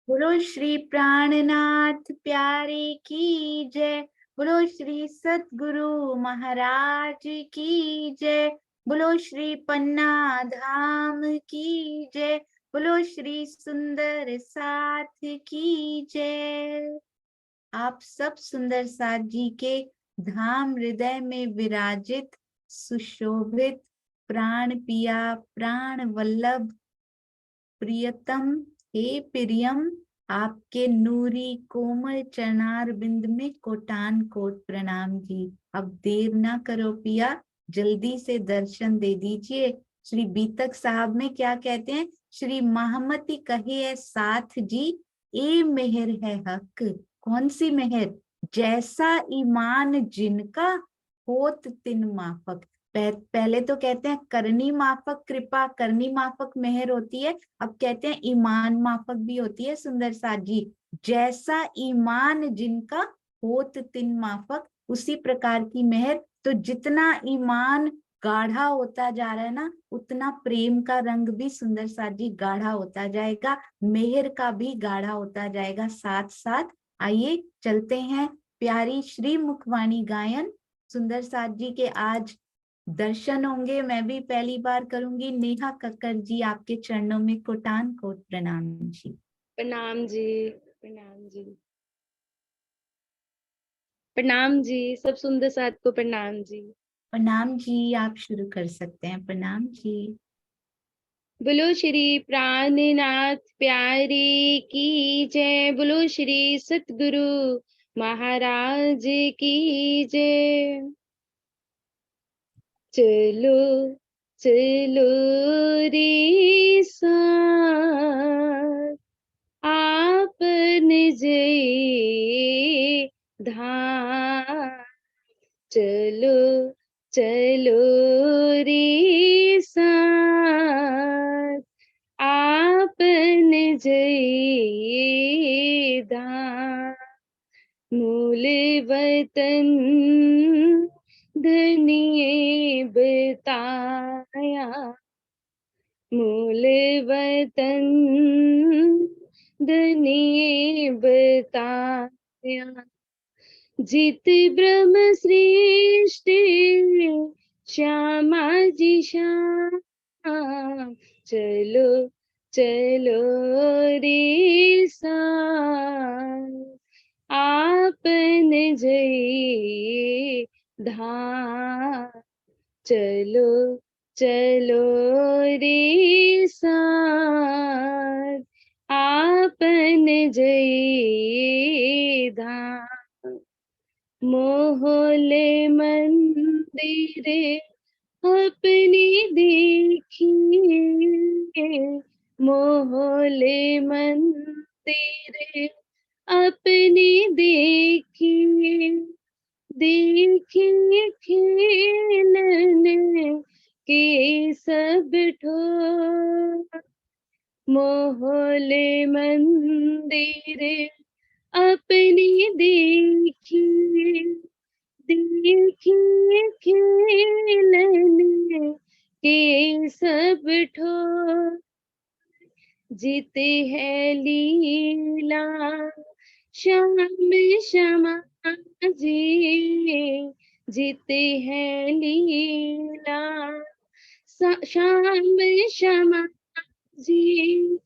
बोलो श्री प्राणनाथ प्यारे की जय। बोलो श्री सतगुरु महाराज की जय। बोलो श्री पन्ना धाम की जय। बोलो श्री सुंदर साथ की जय। आप सब सुंदर साथ जी के धाम हृदय में विराजित सुशोभित प्राण पिया प्राण वल्लभ प्रियतम हे प्रियम, आपके नूरी कोमल चरणार बिंद में कोटान कोट प्रणाम जी। अब देर ना करो पिया, जल्दी से दर्शन दे दीजिए। श्री बीतक साहब में क्या कहते हैं? श्री महामती कहे है साथ जी, ए मेहर है हक। कौन सी मेहर? जैसा ईमान जिनका होत तिन माफक। पहले तो कहते हैं करनी माफक कृपा, करनी माफक मेहर होती है। अब कहते हैं ईमान माफक भी होती है। सुंदर साथ जी, जैसा ईमान जिनका होत तिन माफक, उसी प्रकार की मेहर। तो जितना ईमान गाढ़ा होता जा रहा है ना, उतना प्रेम का रंग भी सुंदर साथ जी गाढ़ा होता जाएगा, मेहर का भी गाढ़ा होता जाएगा साथ साथ। आइए चलते हैं प्यारी श्री मुखवाणी गायन। सुंदर साथ जी के आज दर्शन होंगे, मैं भी पहली बार करूंगी। नेहा कक्कर जी, आपके चरणों में कोटान कोट प्रणाम जी। प्रणाम जी। प्रणाम जी। प्रणाम जी, सब सुंदर साथ को प्रणाम जी। प्रणाम जी, आप शुरू कर सकते हैं। प्रणाम जी। बोलो श्री प्राणनाथ प्यारे की जय। बोलो श्री सतगुरु महाराज की जय। चलो चलो रे साथ, आपने जय धाम। चलो चलो रे साथ, आपने जय धाम। मूल वतन धनिए बताया, मूल वतन धनिए बताया। जित ब्रह्म सृष्टि श्यामा जी श्याम। चलो चलो रे साथ, आपने जय धाम। चलो चलो रे साथ, आपने जय धाम। मोहले मंदिर अपनी देखिए, मोहले मंदिर अपनी देखिए। देखिए खेलने के सब ठोर, मोहले मंदिर अपनी देखिए। देखिए खेलने के सब ठोर। जीते है लीला श्याम श्यामा जी। जीते है लीला श्याम श्यामा जी।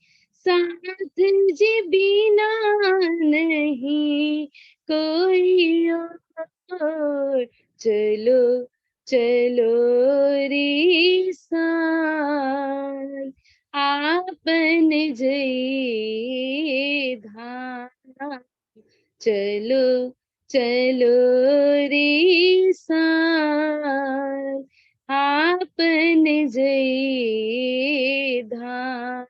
साथ जी बिना नहीं कोई और। चलो चलो रे साथ, आपने जय धाम। चलो चलो रे साथ, आपने जय धाम।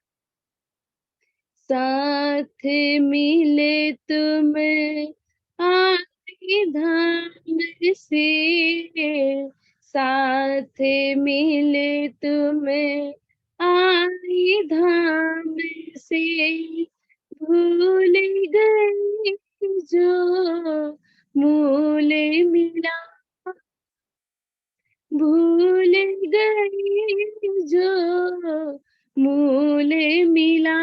साथ मिले तुम्हें आए धाम से, साथ मिले तुम्हें आए धाम से। भूल गए जो मूल मिला, भूल गए जो मूल मिला।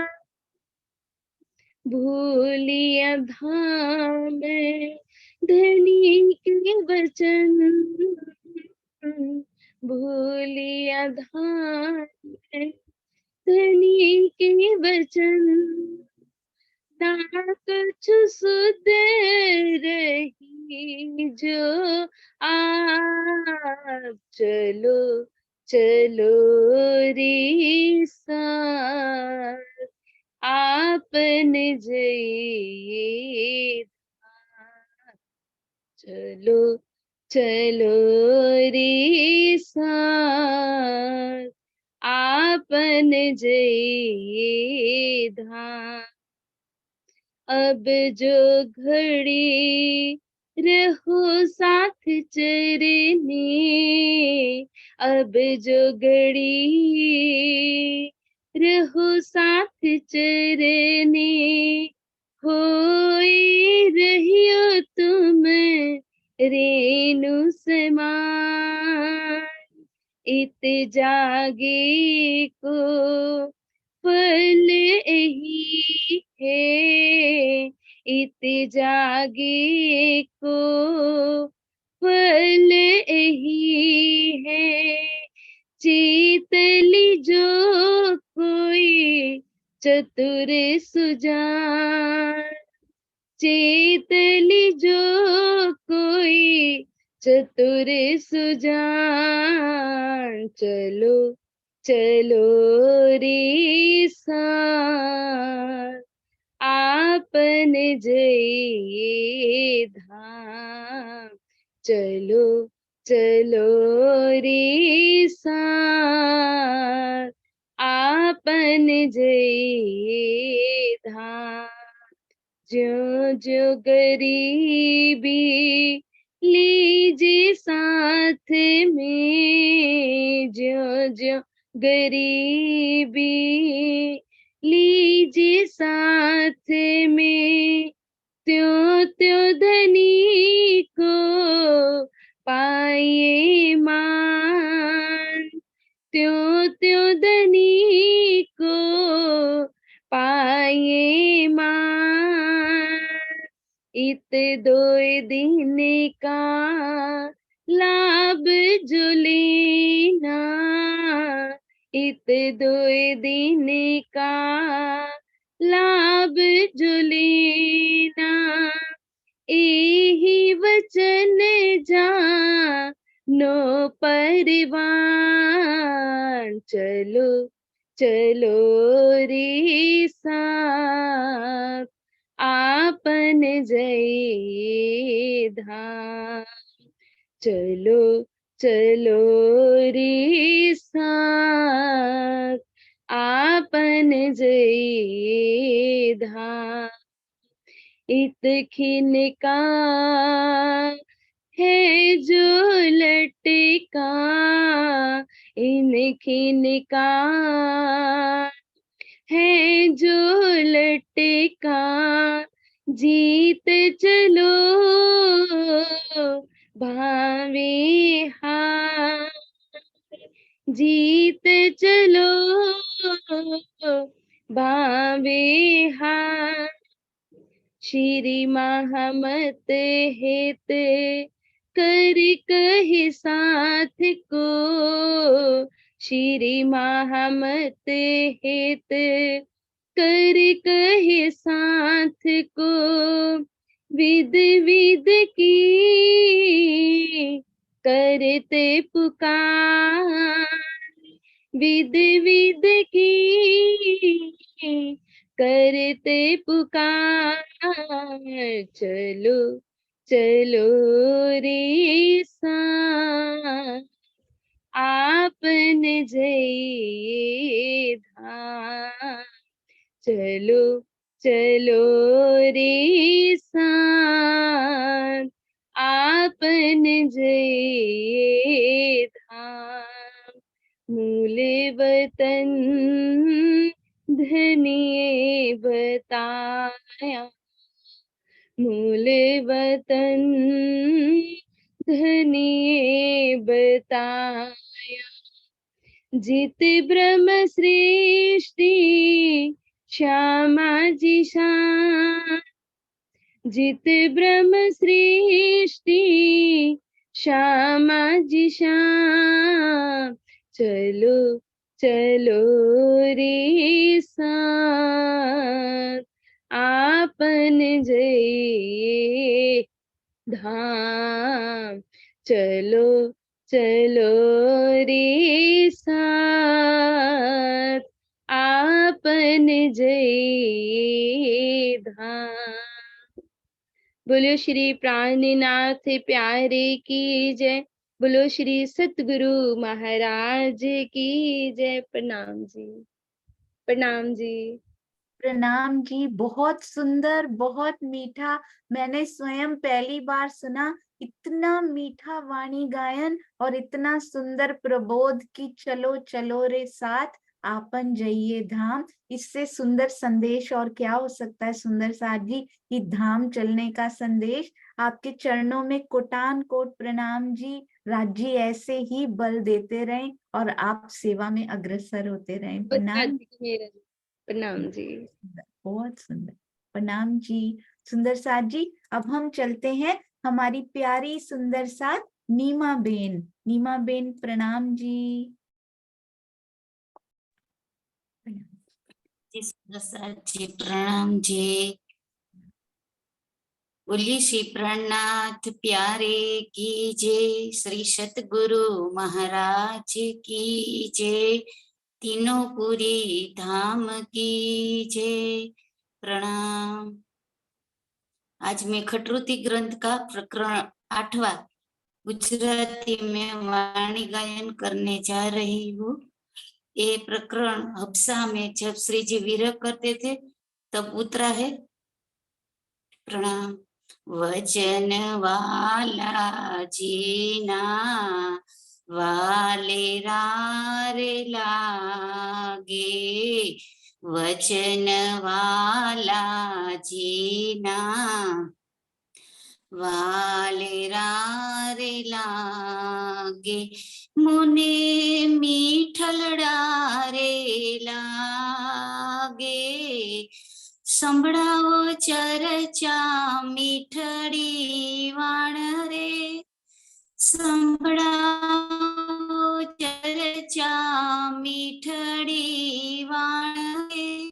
भूलिया धाम धनी के वचन, भूलिया धाम धनी के वचन, ना कुछ सुध रही जो आप चलो चलो रे साथ, आपने जय चलो चलो रे साथ, आपने जय धाम। अब जो घड़ी रहो साथ चरने, अब जो घड़ी रहो साथ चरने, होए रहियो तुम रेणु समान, इत जागे को फल यही है, इत जागे को फल यही है, चेतली जो कोई चतुर सुजान, चेतली जो कोई चतुर सुजान, चलो चलो रे साथ, आपने जय धाम, चलो चलो रे साथ, आपने जय धाम। जो जो गरीबी लीजिए साथ में, जो जो गरीबी लीजिए साथ में, त्यों त्यों धनी को पाए मान, त्यों त्यों धनी को पाए मान, इत दो दिन का लाभ जो लेना, इत दो दिन का लाभ जो लेना, यही वचन जानो परिवार, चलो चलो रे साथ, आपने जय धाम, चलो चलो रे साथ, आपने जय धाम। इत खिन का है जो लटका, इन खिन का है जो लटका, जीत चलो भावे हार, जीत चलो भावे हार, श्री महामत हेत कर कहि साथ को, श्री महामत हेत कर कहि साथ को, विद विद की करते पुकार, विद विद की करते पुकार, चलो चलो रे साथ, आपने जय धाम, चलो चलो रे साथ, आपने जय धाम। मूल वतन धनिए बताया, मूल वतन धनिए बताया, जित ब्रह्म सृष्टि श्यामाजी श्याम जित ब्रह्म सृष्टि श्यामाजी श्याम चलो चलो रे साथ आपन जय धाम चलो चलो रे साथ आपन जय धाम। बोलो श्री प्राणनाथ प्यारे की जय। बोलो श्री सतगुरु महाराज की जय। प्रणाम जी। प्रणाम जी। प्रणाम जी। बहुत सुंदर, बहुत मीठा। मैंने स्वयं पहली बार सुना इतना मीठा वाणी गायन और इतना सुंदर प्रबोध की चलो चलो रे साथ आपन जइए धाम। इससे सुंदर संदेश और क्या हो सकता है सुंदर साथ जी कि धाम चलने का संदेश। आपके चरणों में कोटान कोट प्रणाम जी। राज जी ऐसे ही बल देते रहें और आप सेवा में अग्रसर होते रहें। प्रणाम। प्रणाम जी। बहुत सुंदर। प्रणाम जी सुंदर साथ जी। अब हम चलते हैं हमारी प्यारी सुंदर साथ नीमा बेन। नीमा बेन प्रणाम जी। जी सुंदर साथ जी प्रणाम जी। बोलिए श्री प्राणनाथ प्यारे की जय। श्री सतगुरु महाराज की जय। तीनों पूरी धाम की जय। प्रणाम। आज मैं खटरुति ग्रंथ का प्रकरण 8वां गुजराती में वाणी गायन करने जा रही हूँ। ये प्रकरण हब्सा में जब श्री जी विरह करते थे तब उतरा है। प्रणाम। वचन वाला जीना वाले रे लागे। वचन वाला जीना वाले रे लागे। मुने मीठलड़ा रे लागे। संभळावो चर्चा मीठड़ी वाण रे। संभळावो चर्चा मीठड़ी वाण रे।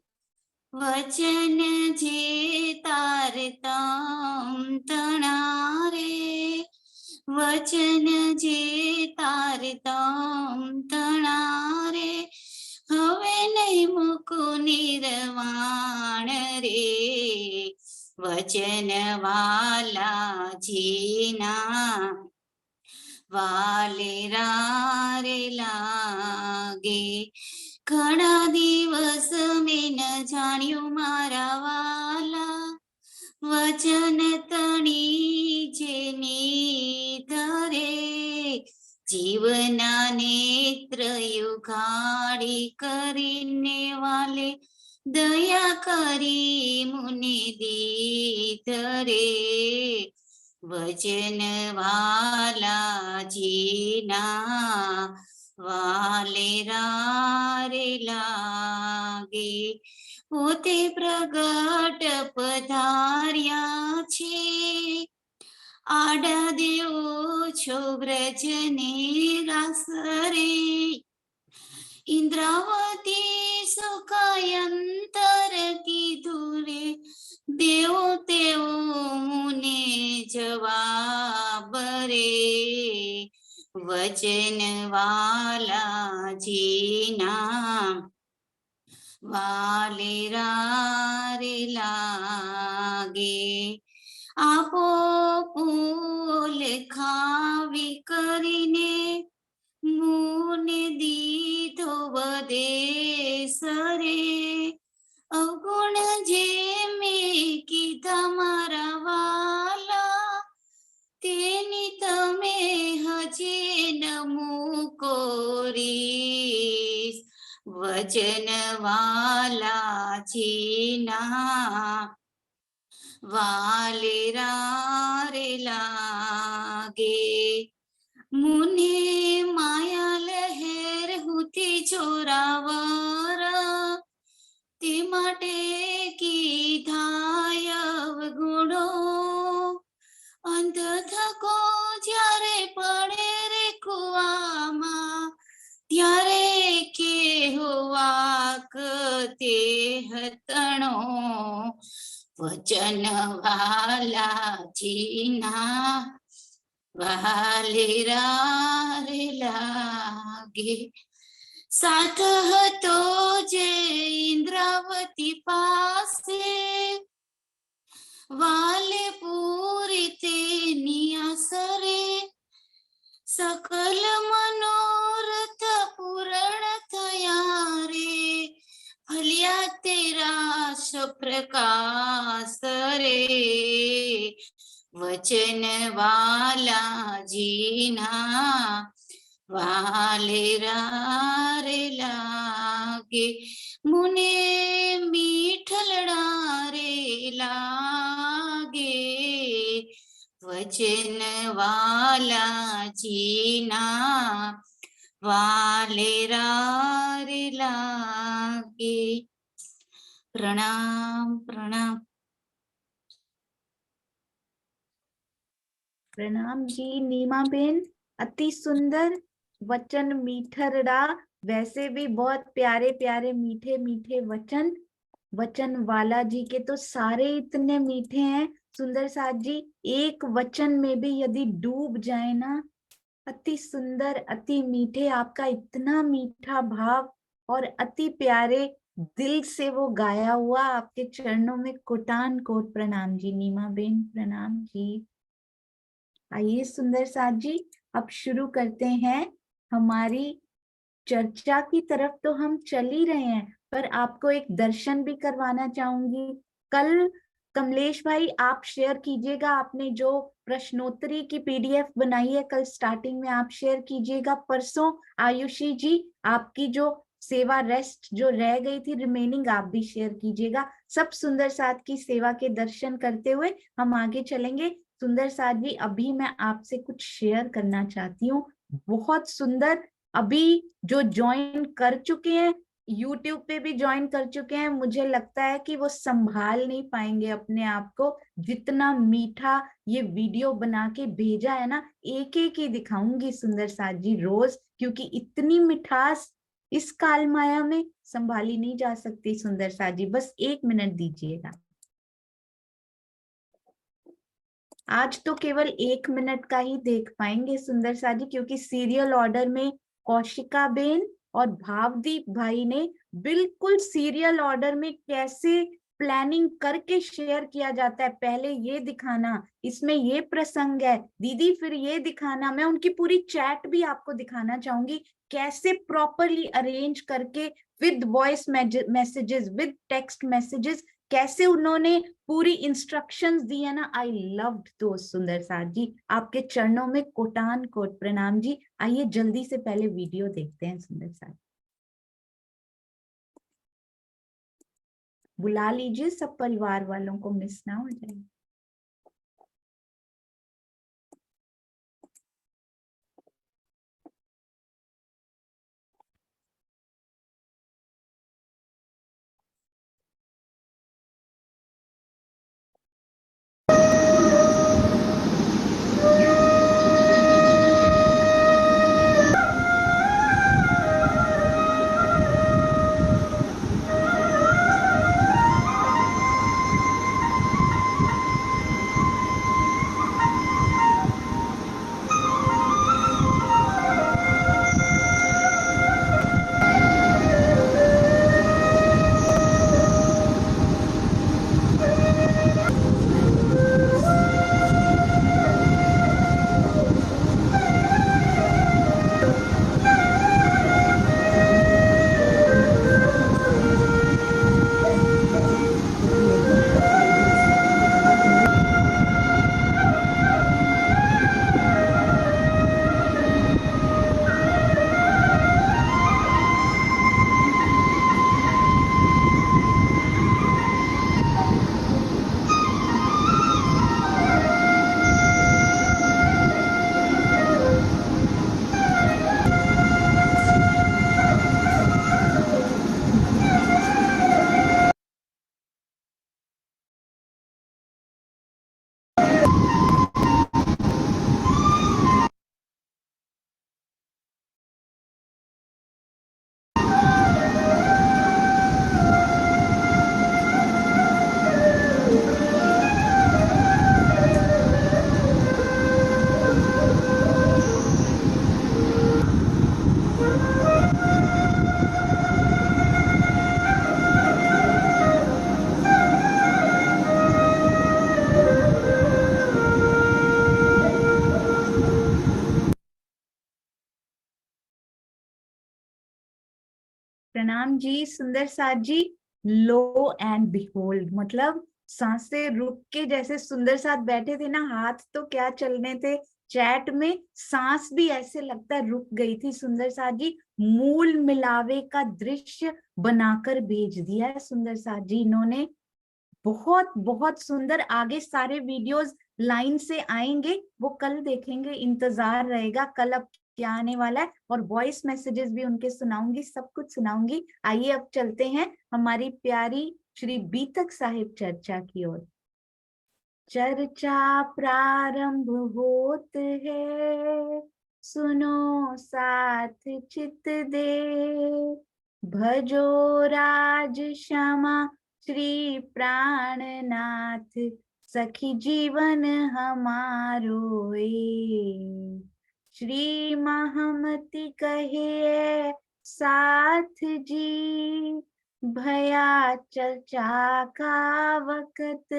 वचन जे तार तम तणा रे। वचन जे तार तम तणा रे। हवे नहीं मुकु निर्वाण रे। वचन वाला जीना वाले रे लागे। घणा दिवस में न जाण्यु मारा वाला। वचन तणी जेनी धरे। जीवना नेत्र युगाड़ी करीने वाले। दया करी मुनि दीधरे। वचन वाला जीना वाले रे लागे। पोते प्रगट पधार्या छे। आडा देवो छो व्रजने रासरे। इंद्रावती सुखायंतर कीधुं रे। देवो तेवो मुने जवाब रे। वचन वाला जीना वाले रे लागे। आपो फूल खावी करीने मुने दीधो वदेस रे। अवगुण जे में कीधा मारा वाला। तेनी तमे हजे न मूको रीस। वचन वाला जीना वाले रे लागे। मुने माया लहर हुती जोरावर। તે માટે કીધાય અવગુણો અંધ થકો જ્યારે પડે રે કુવામાં ત્યારે કેહો વાક તે હતણો વચન વાલાજીના વાલેરા રે લાગે સાથ હતો જે ઇન્દ્રાવતી પાસે વાલે પૂરી તેની આસરે સકલ મનોરથ પૂરણ થયા રે ફલ્યા તેરા પ્રકાશ રે વચન વાલાજીના વાલેરા રે લાગે મુને મીઠલડા રે લાગે વચન વાલાજીના વાલેરા રે લાગે. પ્રણામ પ્રણામ. प्रणाम जी नीमा बेन, अति सुंदर वचन मीठरड़ा. वैसे भी बहुत प्यारे प्यारे मीठे मीठे वचन. वचन वाला जी के तो सारे इतने मीठे हैं सुंदर साथ जी. एक वचन में भी यदि डूब जाए ना, अति सुंदर अति मीठे. आपका इतना मीठा भाव और अति प्यारे दिल से वो गाया हुआ. आपके चरणों में कोटान कोट प्रणाम जी नीमा बेन, प्रणाम जी. आइए सुंदर साथ जी, अब शुरू करते हैं हमारी चर्चा की तरफ. तो हम चल ही रहे हैं, पर आपको एक दर्शन भी करवाना चाहूंगी. कल कमलेश भाई आप शेयर कीजिएगा, आपने जो प्रश्नोत्तरी की पीडीएफ बनाई है कल स्टार्टिंग में आप शेयर कीजिएगा. परसों आयुषी जी आपकी जो सेवा रेस्ट जो रह गई थी रिमेनिंग आप भी शेयर कीजिएगा. सब सुंदर साथ की सेवा के दर्शन करते हुए हम आगे चलेंगे. सुंदर साथ जी, अभी मैं आपसे कुछ शेयर करना चाहती हूँ. बहुत सुंदर. अभी जो ज्वाइन कर चुके हैं YouTube पे भी ज्वाइन कर चुके हैं, मुझे लगता है कि वो संभाल नहीं पाएंगे अपने आप को. जितना मीठा ये वीडियो बना के भेजा है ना, एक एक ही दिखाऊंगी सुंदर साथ जी रोज, क्योंकि इतनी मिठास इस काल माया में संभाली नहीं जा सकती. सुंदर साथ जी बस 1 मिनट दीजिएगा. आज तो केवल 1 मिनट का ही देख पाएंगे सुंदर साथ जी, क्योंकि सीरियल ऑर्डर में कौशिका बेन और भावदीप भाई ने बिल्कुल सीरियल ऑर्डर में कैसे प्लानिंग करके शेयर किया जाता है. पहले ये दिखाना, इसमें ये प्रसंग है दीदी, फिर ये दिखाना. मैं उनकी पूरी चैट भी आपको दिखाना चाहूंगी, कैसे प्रॉपरली अरेंज करके with voice messages, with text messages, कैसे उन्होंने पूरी इंस्ट्रक्शंस दी है ना. आई लव्ड दोस्त सुंदर साथ जी. आपके चरणों में कोटान कोट प्रणाम जी. आइए जल्दी से पहले वीडियो देखते हैं सुंदर साथ. बुला लीजिए सब परिवार वालों को, मिस ना हो जाए. प्रणाम जी। सुंदर साथ जी, लो एंड बिहोल्ड मतलब सांसें रुक के, जैसे सुंदर साथ बैठे थे ना, हाथ तो क्या चलने थे चैट में, सांस भी ऐसे लगता है रुक गई थी। सुंदर साथ जी मूल मिलावे का दृश्य बनाकर भेज दिया है सुंदर साथ जी इन्होंने। बहुत बहुत सुंदर। आगे सारे वीडियोस लाइन से आएंगे, वो कल देखेंगे, इंतजार रहेगा कल अब क्या आने वाला है। और वॉइस मैसेजेस भी उनके सुनाऊंगी, सब कुछ सुनाऊंगी। आइए अब चलते हैं हमारी प्यारी श्री बीतक साहिब चर्चा की ओर। चर्चा प्रारंभ होत है, सुनो साथ चित दे, भजो राज श्यामा श्री प्राणनाथ, सखी जीवन हमारो ए। श्री महमति कहे साथ जी, भया चर्चा का वक्त,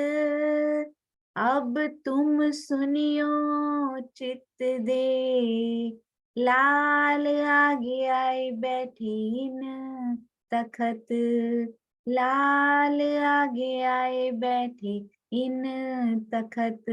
अब तुम सुनियो चित दे। लाल आगे आए बैठी इन तखत, लाल आगे आए बैठे इन तखत।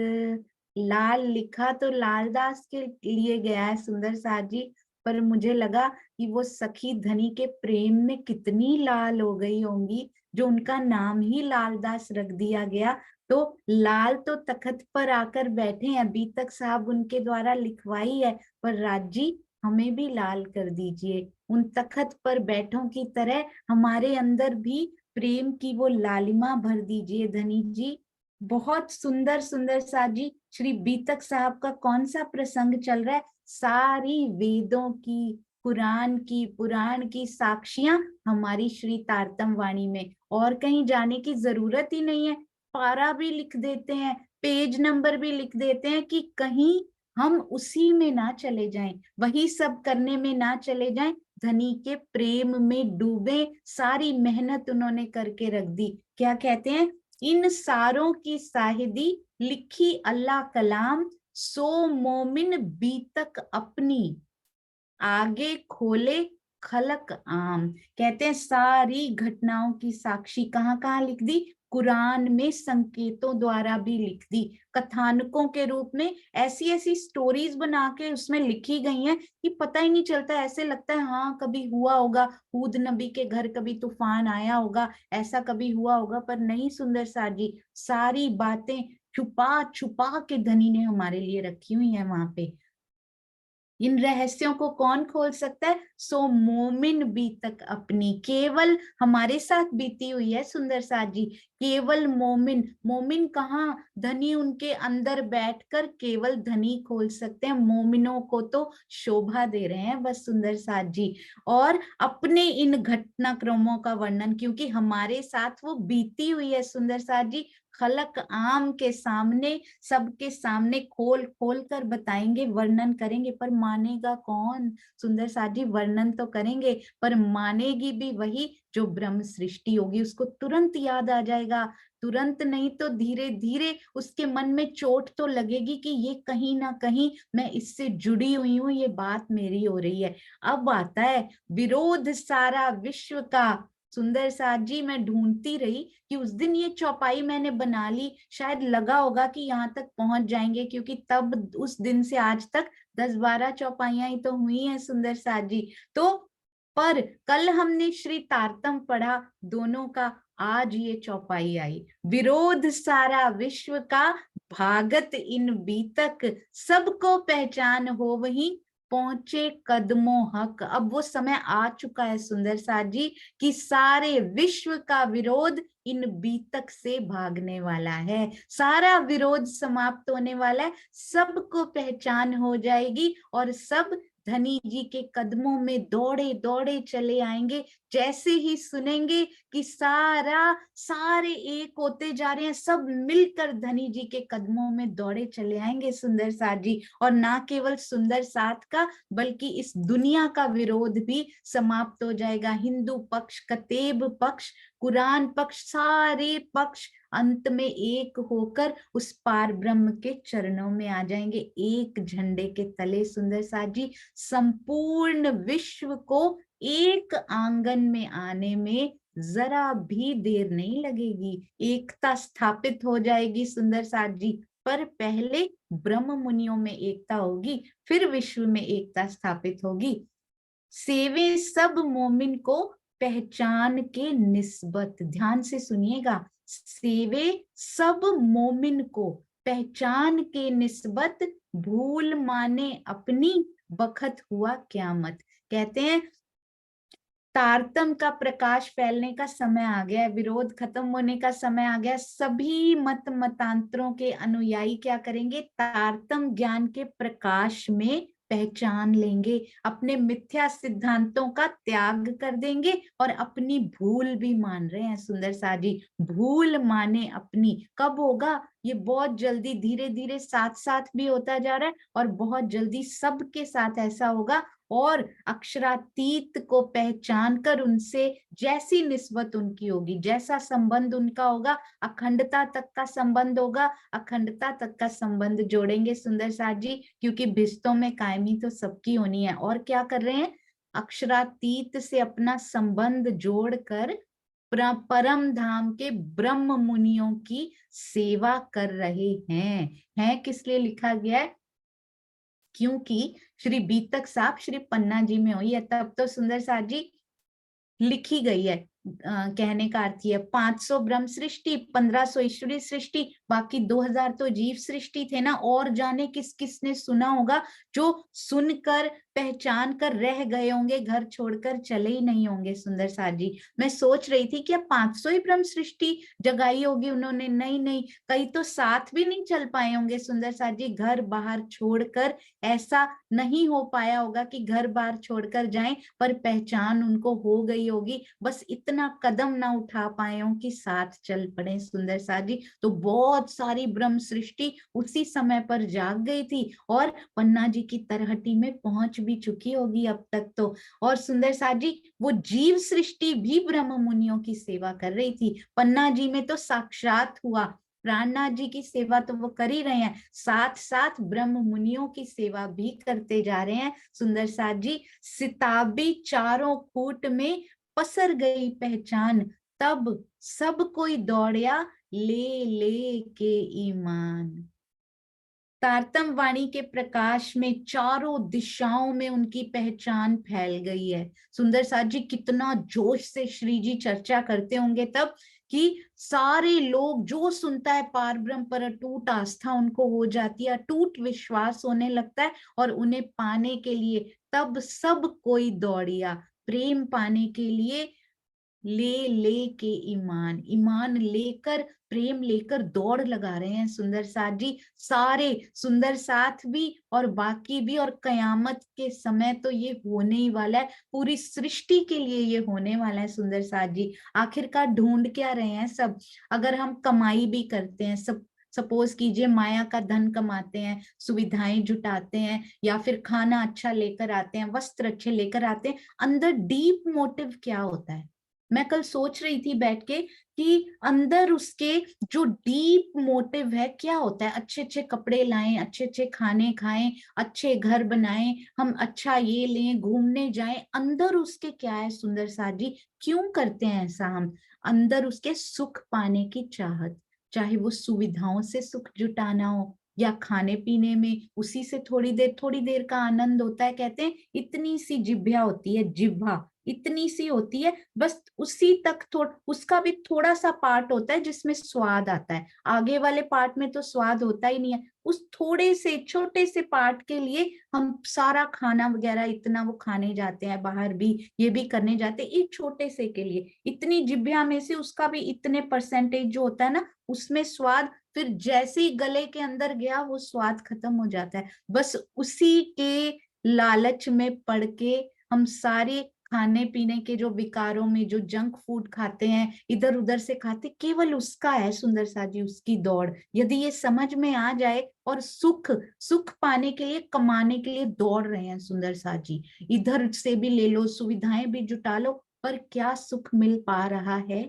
लाल लिखा तो लालदास के लिए गया है सुंदर साथ जी, पर मुझे लगा कि वो सखी धनी के प्रेम में कितनी लाल हो गई होंगी, जो उनका नाम ही लालदास रख दिया गया। तो लाल तो तखत पर आकर बैठे हैं, अभी तक साहब उनके द्वारा लिखवाई है, पर राज जी हमें भी लाल कर दीजिए, उन तखत पर बैठों की तरह हमारे अंदर भी प्रेम की वो लालिमा भर दीजिए धनी जी। बहुत सुंदर सुंदर साथ जी। श्री बीतक साहब का कौन सा प्रसंग चल रहा है? सारी वेदों की, पुराण की साक्षियां हमारी श्री तारतम वाणी में, और कहीं जाने की जरूरत ही नहीं है। पारा भी लिख देते हैं, पेज नंबर भी लिख देते हैं, कि कहीं हम उसी में ना चले जाएं, वही सब करने में ना चले जाएं, धनी के प्रेम में डूबे। सारी मेहनत उन्होंने करके रख दी। क्या कहते हैं? इन सारों की साहिदी लिखी अल्लाह कलाम, सो मोमिन बीतक अपनी, आगे खोले खलक आम। कहते हैं सारी घटनाओं की साक्षी कहाँ कहाँ लिख दी? कुरान में संकेतों द्वारा भी लिख दी, कथानकों के रूप में ऐसी ऐसी स्टोरीज बना के उसमें लिखी गई हैं कि पता ही नहीं चलता। ऐसे लगता है हाँ कभी हुआ होगा, हूद नबी के घर कभी तूफान आया होगा, ऐसा कभी हुआ होगा, पर नहीं सुंदर साथ जी, सारी बातें छुपा छुपा के धनी ने हमारे लिए रखी हुई है वहां पे। इन रहस्यों को कौन खोल सकता है? सो मोमिन बीतक अपनी, केवल हमारे साथ बीती हुई है सुंदर साथ जी। केवल मोमिन, मोमिन कहाँ? धनी उनके अंदर बैठकर केवल धनी खोल सकते हैं। मोमिनों को तो शोभा दे रहे हैं बस सुंदर साथ जी। और अपने इन घटनाक्रमों का वर्णन, क्योंकि हमारे साथ वो बीती हुई है सुंदर साथ जी, खलक आम के सामने, सबके सामने खोल खोल कर बताएंगे, वर्णन करेंगे। पर मानेगा कौन सुंदर साथ जी? वर्णन तो करेंगे पर मानेगी भी वही जो ब्रह्म सृष्टि होगी। उसको तुरंत याद आ जाएगा, तुरंत नहीं तो धीरे धीरे उसके मन में चोट तो लगेगी कि ये कहीं ना कहीं मैं इससे जुड़ी हुई हूँ, ये बात मेरी हो रही है। अब आता है विरोध सारा विश्व का। सुंदर साथ जी मैं ढूंढती रही कि उस दिन ये चौपाई मैंने बना ली, शायद लगा होगा कि यहाँ तक पहुंच जाएंगे, क्योंकि तब उस दिन से आज तक 10-12 चौपाइयां ही तो हुई हैं सुंदर साथ जी। तो पर कल हमने श्री तारतम पढ़ा दोनों का, आज ये चौपाई आई। विरोध सारा विश्व का, भागत इन बीतक, सबको पहचान हो वही, पहुंचे कदमों हक। अब वो समय आ चुका है सुंदर साथ जी कि सारे विश्व का विरोध इन बीतक से भागने वाला है। सारा विरोध समाप्त होने वाला है, सबको पहचान हो जाएगी और सब धनी जी के कदमों में दौड़े दौड़े चले आएंगे। जैसे ही सुनेंगे कि सारे एक होते जा रहे हैं, सब मिलकर धनी जी के कदमों में दौड़े चले आएंगे सुंदर साथ जी। और ना केवल सुंदर साथ का, बल्कि इस दुनिया का विरोध भी समाप्त हो जाएगा। हिंदू पक्ष, कतेब पक्ष, कुरान पक्ष, सारे पक्ष अंत में एक होकर उस पार ब्रह्म के चरणों में आ जाएंगे, एक झंडे के तले सुंदर साथ जी। संपूर्ण विश्व को एक आंगन में आने में जरा भी देर नहीं लगेगी, एकता स्थापित हो जाएगी सुंदर साथ जी। पर पहले ब्रह्म मुनियों में एकता होगी, फिर विश्व में एकता स्थापित होगी। सेवे सब मोमिन को पहचान के निस्बत, ध्यान से सुनिएगा, सेवे सब मोमिन को पहचान के निस्बत, भूल माने अपनी बखत हुआ क्यामत। कहते हैं तारतम का प्रकाश फैलने का समय आ गया है, विरोध खत्म होने का समय आ गया। सभी मत मतांतरों के अनुयायी क्या करेंगे, तारतम ज्ञान के प्रकाश में पहचान लेंगे, अपने मिथ्या सिद्धांतों का त्याग कर देंगे और अपनी भूल भी मान रहे हैं सुंदर साथ जी। भूल माने अपनी कब होगा, ये बहुत जल्दी, धीरे धीरे साथ साथ भी होता जा रहा है और बहुत जल्दी सबके साथ ऐसा होगा। और अक्षरातीत को पहचान कर उनसे जैसी निस्बत उनकी होगी, जैसा संबंध उनका होगा, अखंडता तक का संबंध होगा, अखंडता तक का संबंध जोड़ेंगे सुंदर साथ जी, क्योंकि भिस्तों में कायमी तो सबकी होनी है। और क्या कर रहे हैं, अक्षरातीत से अपना संबंध जोड़कर परम धाम के ब्रह्म मुनियों की सेवा कर रहे हैं किस लिए लिखा गया है, क्योंकि श्री बीतक साहब श्री पन्ना जी में हुई है, तब तो सुंदर साथ जी लिखी गई है। कहने का अर्थ है 500 ब्रह्म सृष्टि, 1500 ईश्वरीय सृष्टि, बाकी 2000 तो जीव सृष्टि थे ना। और जाने किस किस ने सुना होगा, जो सुनकर पहचान कर रह गए होंगे, घर छोड़कर चले ही नहीं होंगे सुंदर साथ जी। मैं सोच रही थी कि अब 500 ही ब्रह्म सृष्टि जगाई होगी उन्होंने, नहीं नहीं, कई तो साथ भी नहीं चल पाए होंगे सुंदर साथ जी, घर बाहर छोड़कर। ऐसा नहीं हो पाया होगा कि घर बाहर छोड़कर जाएं, पर पहचान उनको हो गई होगी, बस इतना कदम ना उठा पाए हो कि साथ चल पड़े सुंदर साथ जी। तो बहुत सारी ब्रह्म सृष्टि उसी समय पर जाग गई थी और पन्ना जी की तरहटी में पहुंच भी चुकी होगी अब तक तो। और सुंदर साथ जी, वो जीव सृष्टि भी ब्रह्म मुनियों की सेवा कर रही थी। पन्ना जी में तो साक्षात हुआ, प्राणनाथ जी की सेवा तो वो कर ही रहे हैं, साथ साथ ब्रह्म मुनियों की सेवा भी करते जा रहे हैं सुंदर साथ जी। सिताबी चारों फूट में पसर गई पहचान, तब सब कोई दौड़या ले ले के ईमान। तारतम वाणी के प्रकाश में चारों दिशाओं में उनकी पहचान फैल गई है। सुंदर साथ जी कितना जोश से श्री जी चर्चा करते होंगे तब, कि सारे लोग, जो सुनता है पार ब्रह्म पर अटूट आस्था उनको हो जाती है, अटूट विश्वास होने लगता है और उन्हें पाने के लिए तब सब कोई दौड़िया, प्रेम पाने के लिए ले ले के ईमान, ईमान लेकर, प्रेम लेकर दौड़ लगा रहे हैं सुंदर साथ जी। सारे सुंदर साथ भी और बाकी भी, और कयामत के समय तो ये होने ही वाला है, पूरी सृष्टि के लिए ये होने वाला है सुंदर साथ जी। आखिरकार ढूंढ क्या रहे हैं सब, अगर हम कमाई भी करते हैं, सब सपोज कीजिए माया का धन कमाते हैं, सुविधाएं जुटाते हैं, या फिर खाना अच्छा लेकर आते हैं, वस्त्र अच्छे लेकर आते हैं, अंदर डीप मोटिव क्या होता है। मैं कल सोच रही थी बैठ के कि अंदर उसके जो डीप मोटिव है क्या होता है, अच्छे अच्छे कपड़े लाएं, अच्छे अच्छे खाने खाएं, अच्छे घर बनाएं, हम अच्छा ये लें, घूमने जाएं, अंदर उसके क्या है सुंदर साथ जी, क्यों करते हैं ऐसा हम, अंदर उसके सुख पाने की चाहत, चाहे वो सुविधाओं से सुख जुटाना हो या खाने पीने में उसी से थोड़ी देर का आनंद होता है। कहते हैं इतनी सी जिह्वा होती है, जिह्वा इतनी सी होती है, बस उसी तक उसका भी थोड़ा सा पार्ट होता है जिसमें स्वाद आता है, आगे वाले पार्ट में तो स्वाद होता ही नहीं है। उस थोड़े से छोटे से पार्ट के लिए हम सारा खाना वगैरह इतना वो खाने जाते हैं, बाहर भी ये भी करने जाते हैं, एक छोटे से के लिए, इतनी जिभ्या में से उसका भी इतने परसेंटेज जो होता है ना उसमें स्वाद, फिर जैसे ही गले के अंदर गया वो स्वाद खत्म हो जाता है। बस उसी के लालच में पड़ के हम सारे खाने पीने के जो विकारों में जो जंक फूड खाते हैं, इधर उधर से खाते, केवल उसका है सुंदर साथ जी, उसकी दौड़। यदि ये समझ में आ जाए और सुख सुख पाने के लिए, कमाने के लिए दौड़ रहे हैं सुंदर साथ जी, इधर से भी ले लो, सुविधाएं भी जुटा लो, पर क्या सुख मिल पा रहा है,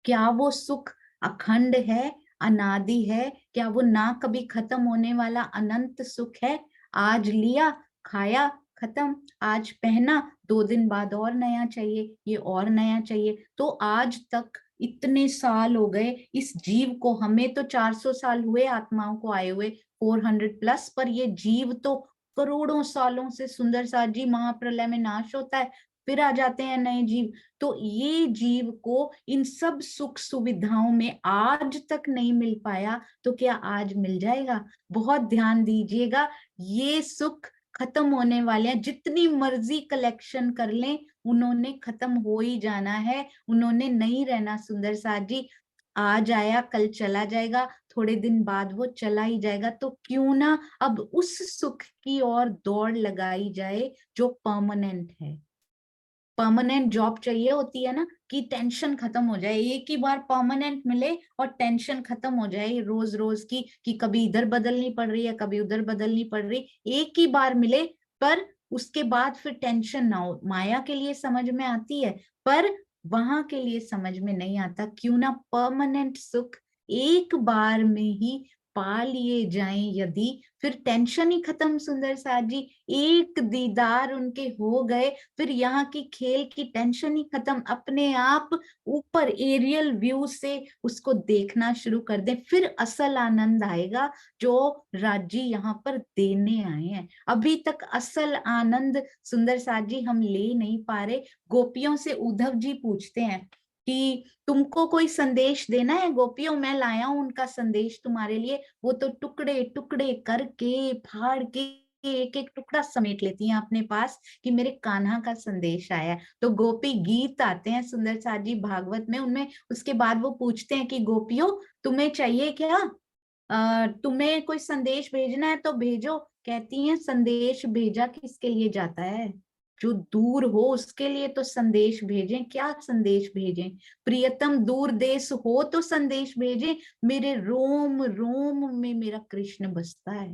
क्या वो सुख अखंड है, अनादि है, क्या वो ना कभी खत्म होने वाला अनंत सुख है। आज लिया, खाया, खत्म। आज पहना, 2 दिन बाद और नया चाहिए, ये और नया चाहिए। तो आज तक इतने साल हो गए इस जीव को, हमें तो 400 साल हुए आत्माओं को आए हुए, 400+, पर ये जीव तो करोड़ों सालों से, सुंदर साथ जी, महाप्रलय में नाश होता है, फिर आ जाते हैं नए जीव। तो ये जीव को इन सब सुख सुविधाओं में आज तक नहीं मिल पाया, तो क्या आज मिल जाएगा? बहुत ध्यान दीजिएगा, ये सुख खत्म होने वाले हैं। जितनी मर्जी कलेक्शन कर लें, उन्होंने खत्म हो ही जाना है, उन्होंने नहीं रहना। सुंदर साथ जी, आज आया कल चला जाएगा, थोड़े दिन बाद वो चला ही जाएगा। तो क्यों ना अब उस सुख की ओर दौड़ लगाई जाए जो परमानेंट है। परमानेंट जॉब चाहिए होती है ना, कि टेंशन खत्म हो जाए, एक ही बार परमानेंट मिले और टेंशन खत्म हो जाए रोज रोज की, कि कभी इधर बदलनी पड़ रही है, कभी उधर बदलनी पड़ रही, एक ही बार मिले, पर उसके बाद फिर टेंशन ना हो। माया के लिए समझ में आती है, पर वहां के लिए समझ में नहीं आता। क्यों ना परमानेंट सुख एक बार में ही पा लिए जाएं यदि, फिर टेंशन ही खत्म। सुंदर साथ जी, एक दीदार उनके हो गए, फिर यहाँ की खेल की टेंशन ही खत्म। अपने आप ऊपर एरियल व्यू से उसको देखना शुरू कर दें, फिर असल आनंद आएगा जो राजी यहाँ पर देने आए हैं। अभी तक असल आनंद सुंदर साथ जी हम ले नहीं पा रहे। गोपियों से उद्धव जी पूछते हैं कि तुमको कोई संदेश देना है गोपियों, मैं लाया हूं उनका संदेश तुम्हारे लिए। वो तो टुकड़े टुकड़े करके फाड़ के एक एक टुकड़ा समेट लेती हैं अपने पास, कि मेरे कान्हा का संदेश आया। तो गोपी गीत आते हैं सुंदर साथ जी भागवत में, उनमें उसके बाद वो पूछते हैं कि गोपियों तुम्हें चाहिए क्या, तुम्हें कोई संदेश भेजना है तो भेजो। कहती हैं संदेश भेजा किसके लिए जाता है, जो दूर हो उसके लिए तो संदेश भेजें। क्या संदेश भेजें? प्रियतम दूर देश हो तो संदेश भेजें। मेरे रोम रोम में मेरा कृष्ण बसता है,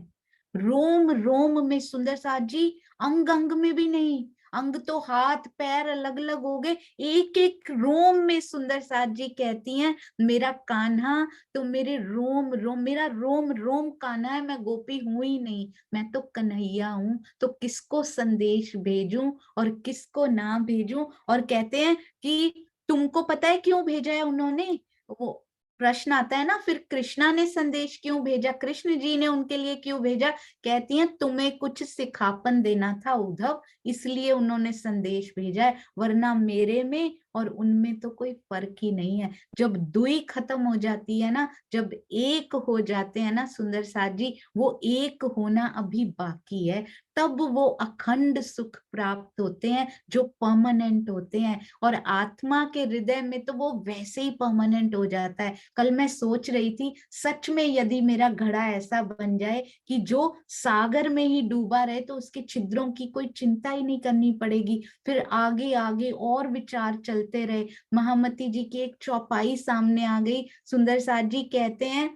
रोम रोम में। सुंदर साथ जी, अंग अंग में भी नहीं, अंग तो हाथ पैर अलग अलग हो गए, एक एक रोम में सुंदर साथ जी कहती हैं मेरा कान्हा तो मेरे रोम रोम, मेरा रोम रोम कान्हा है। मैं गोपी हूं ही नहीं, मैं तो कन्हैया हूं। तो किसको संदेश भेजूं और किसको ना भेजूं? और कहते हैं कि तुमको पता है क्यों भेजा है उन्होंने? वो प्रश्न आता है ना, फिर कृष्णा ने संदेश क्यों भेजा, कृष्ण जी ने उनके लिए क्यों भेजा? कहती हैं तुम्हें कुछ सिखापन देना था उद्धव, इसलिए उन्होंने संदेश भेजा है, वरना मेरे में और उनमें तो कोई फर्क ही नहीं है। जब दुई खत्म हो जाती है ना, जब एक हो जाते हैं ना सुंदर साथ जी, वो एक होना अभी बाकी है, तब वो अखंड सुख प्राप्त होते हैं जो परमानेंट होते हैं। और आत्मा के हृदय में तो वो वैसे ही परमानेंट हो जाता है। कल मैं सोच रही थी, सच में यदि मेरा घड़ा ऐसा बन जाए कि जो सागर में ही डूबा रहे, तो उसके छिद्रों की कोई चिंता ही नहीं करनी पड़ेगी, फिर आगे आगे और विचार चलते रहे। महामती जी की एक चौपाई सामने आ गई। सुंदर साथ जी कहते हैं,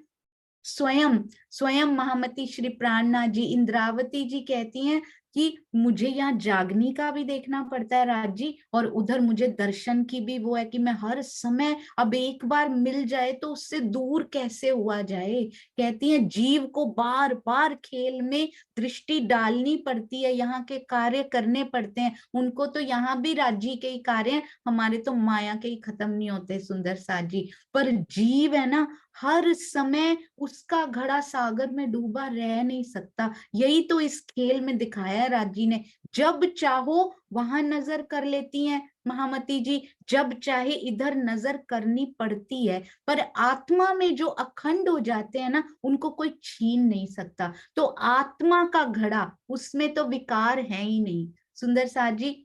स्वयं स्वयं महामती श्री प्राणनाथ जी, इंद्रावती जी कहती हैं कि मुझे यहाँ जागनी का भी देखना पड़ता है राज जी, और उधर मुझे दर्शन की भी वो है कि मैं हर समय, अब एक बार मिल जाए तो उससे दूर कैसे हुआ जाए। कहती हैं जीव को बार बार खेल में दृष्टि डालनी पड़ती है, यहाँ के कार्य करने पड़ते हैं। उनको तो यहाँ भी राज्य के ही कार्य हैं, हमारे तो माया के ही खत्म नहीं होते सुंदर साथ जी। पर जीव है ना, हर समय उसका घड़ा सागर में डूबा रह नहीं सकता। यही तो इस खेल में दिखाया है राजी ने। जब चाहो वहां नजर कर लेती हैं महामती जी, जब चाहे इधर नजर करनी पड़ती है, पर आत्मा में जो अखंड हो जाते हैं ना, उनको कोई छीन नहीं सकता। तो आत्मा का घड़ा, उसमें तो विकार है ही नहीं सुंदर साथ जी।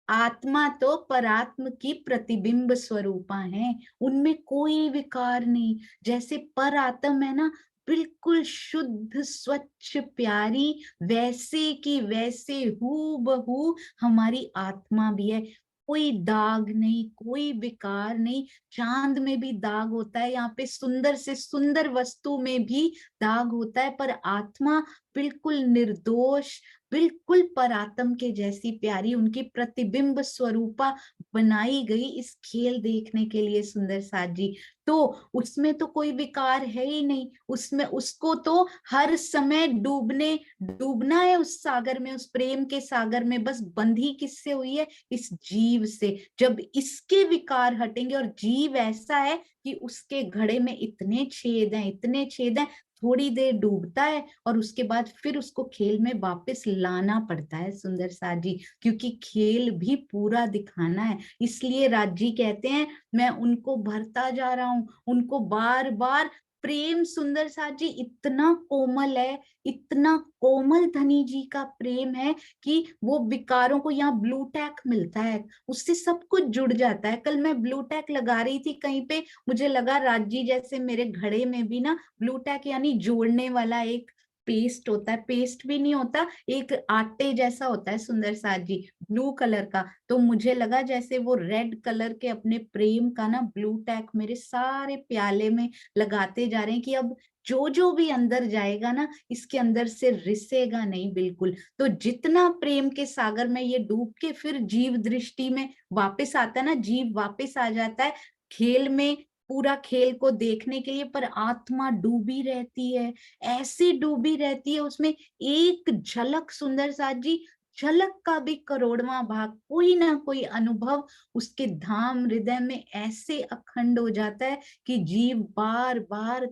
आत्मा तो परात्म की प्रतिबिंब स्वरूपा है, उनमें कोई विकार नहीं। जैसे पर आत्म है ना, बिल्कुल शुद्ध स्वच्छ प्यारी, वैसे की वैसे हूबहू हमारी आत्मा भी है। कोई दाग नहीं, कोई विकार नहीं। चांद में भी दाग होता है, यहाँ पे सुंदर से सुंदर वस्तु में भी दाग होता है, पर आत्मा बिल्कुल निर्दोष, बिल्कुल परात्म के जैसी प्यारी उनकी प्रतिबिंब स्वरूपा बनाई गई इस खेल देखने के लिए सुंदर साथ जी। तो उसमें तो कोई विकार है ही नहीं, उसमें उसको तो हर समय डूबना है उस सागर में, उस प्रेम के सागर में। बस बंधी किससे हुई है? इस जीव से। जब इसके विकार हटेंगे, और जीव ऐसा है कि उसके घड़े में इतने छेद हैं, इतने छेद हैं, थोड़ी देर डूबता है और उसके बाद फिर उसको खेल में वापस लाना पड़ता है सुंदर साथ जी, क्योंकि खेल भी पूरा दिखाना है। इसलिए राज जी कहते हैं मैं उनको भरता जा रहा हूं, उनको बार बार प्रेम। सुंदर साथ जी इतना कोमल है, इतना कोमल धनी जी का प्रेम है कि वो विकारों को, यहाँ ब्लू टैक मिलता है उससे सब कुछ जुड़ जाता है। कल मैं ब्लू टैक लगा रही थी कहीं पे, मुझे लगा राज जी जैसे मेरे घड़े में भी ना ब्लू टैक यानी जोड़ने वाला एक पेस्ट होता है, पेस्ट भी नहीं होता, एक आटे जैसा होता है सुंदर साथ जी, ब्लू कलर का। तो मुझे लगा जैसे वो रेड कलर के अपने प्रेम का ना ब्लू टैक मेरे सारे प्याले में लगाते जा रहे हैं कि अब जो जो भी अंदर जाएगा ना, इसके अंदर से रिसेगा नहीं बिल्कुल। तो जितना प्रेम के सागर में ये डूब के फिर जीव दृष्टि में वापस आता है ना, जीव वापस आ जाता है खेल में, पूरा खेल को देखने के लिए, पर आत्मा डूबी रहती है, ऐसी डूबी रहती है उसमें। एक झलक सुंदर साथ जी, झलक का भी करोड़वां भाग, कोई ना कोई अनुभव उसके धाम हृदय में ऐसे अखंड हो जाता है कि जीव बार बार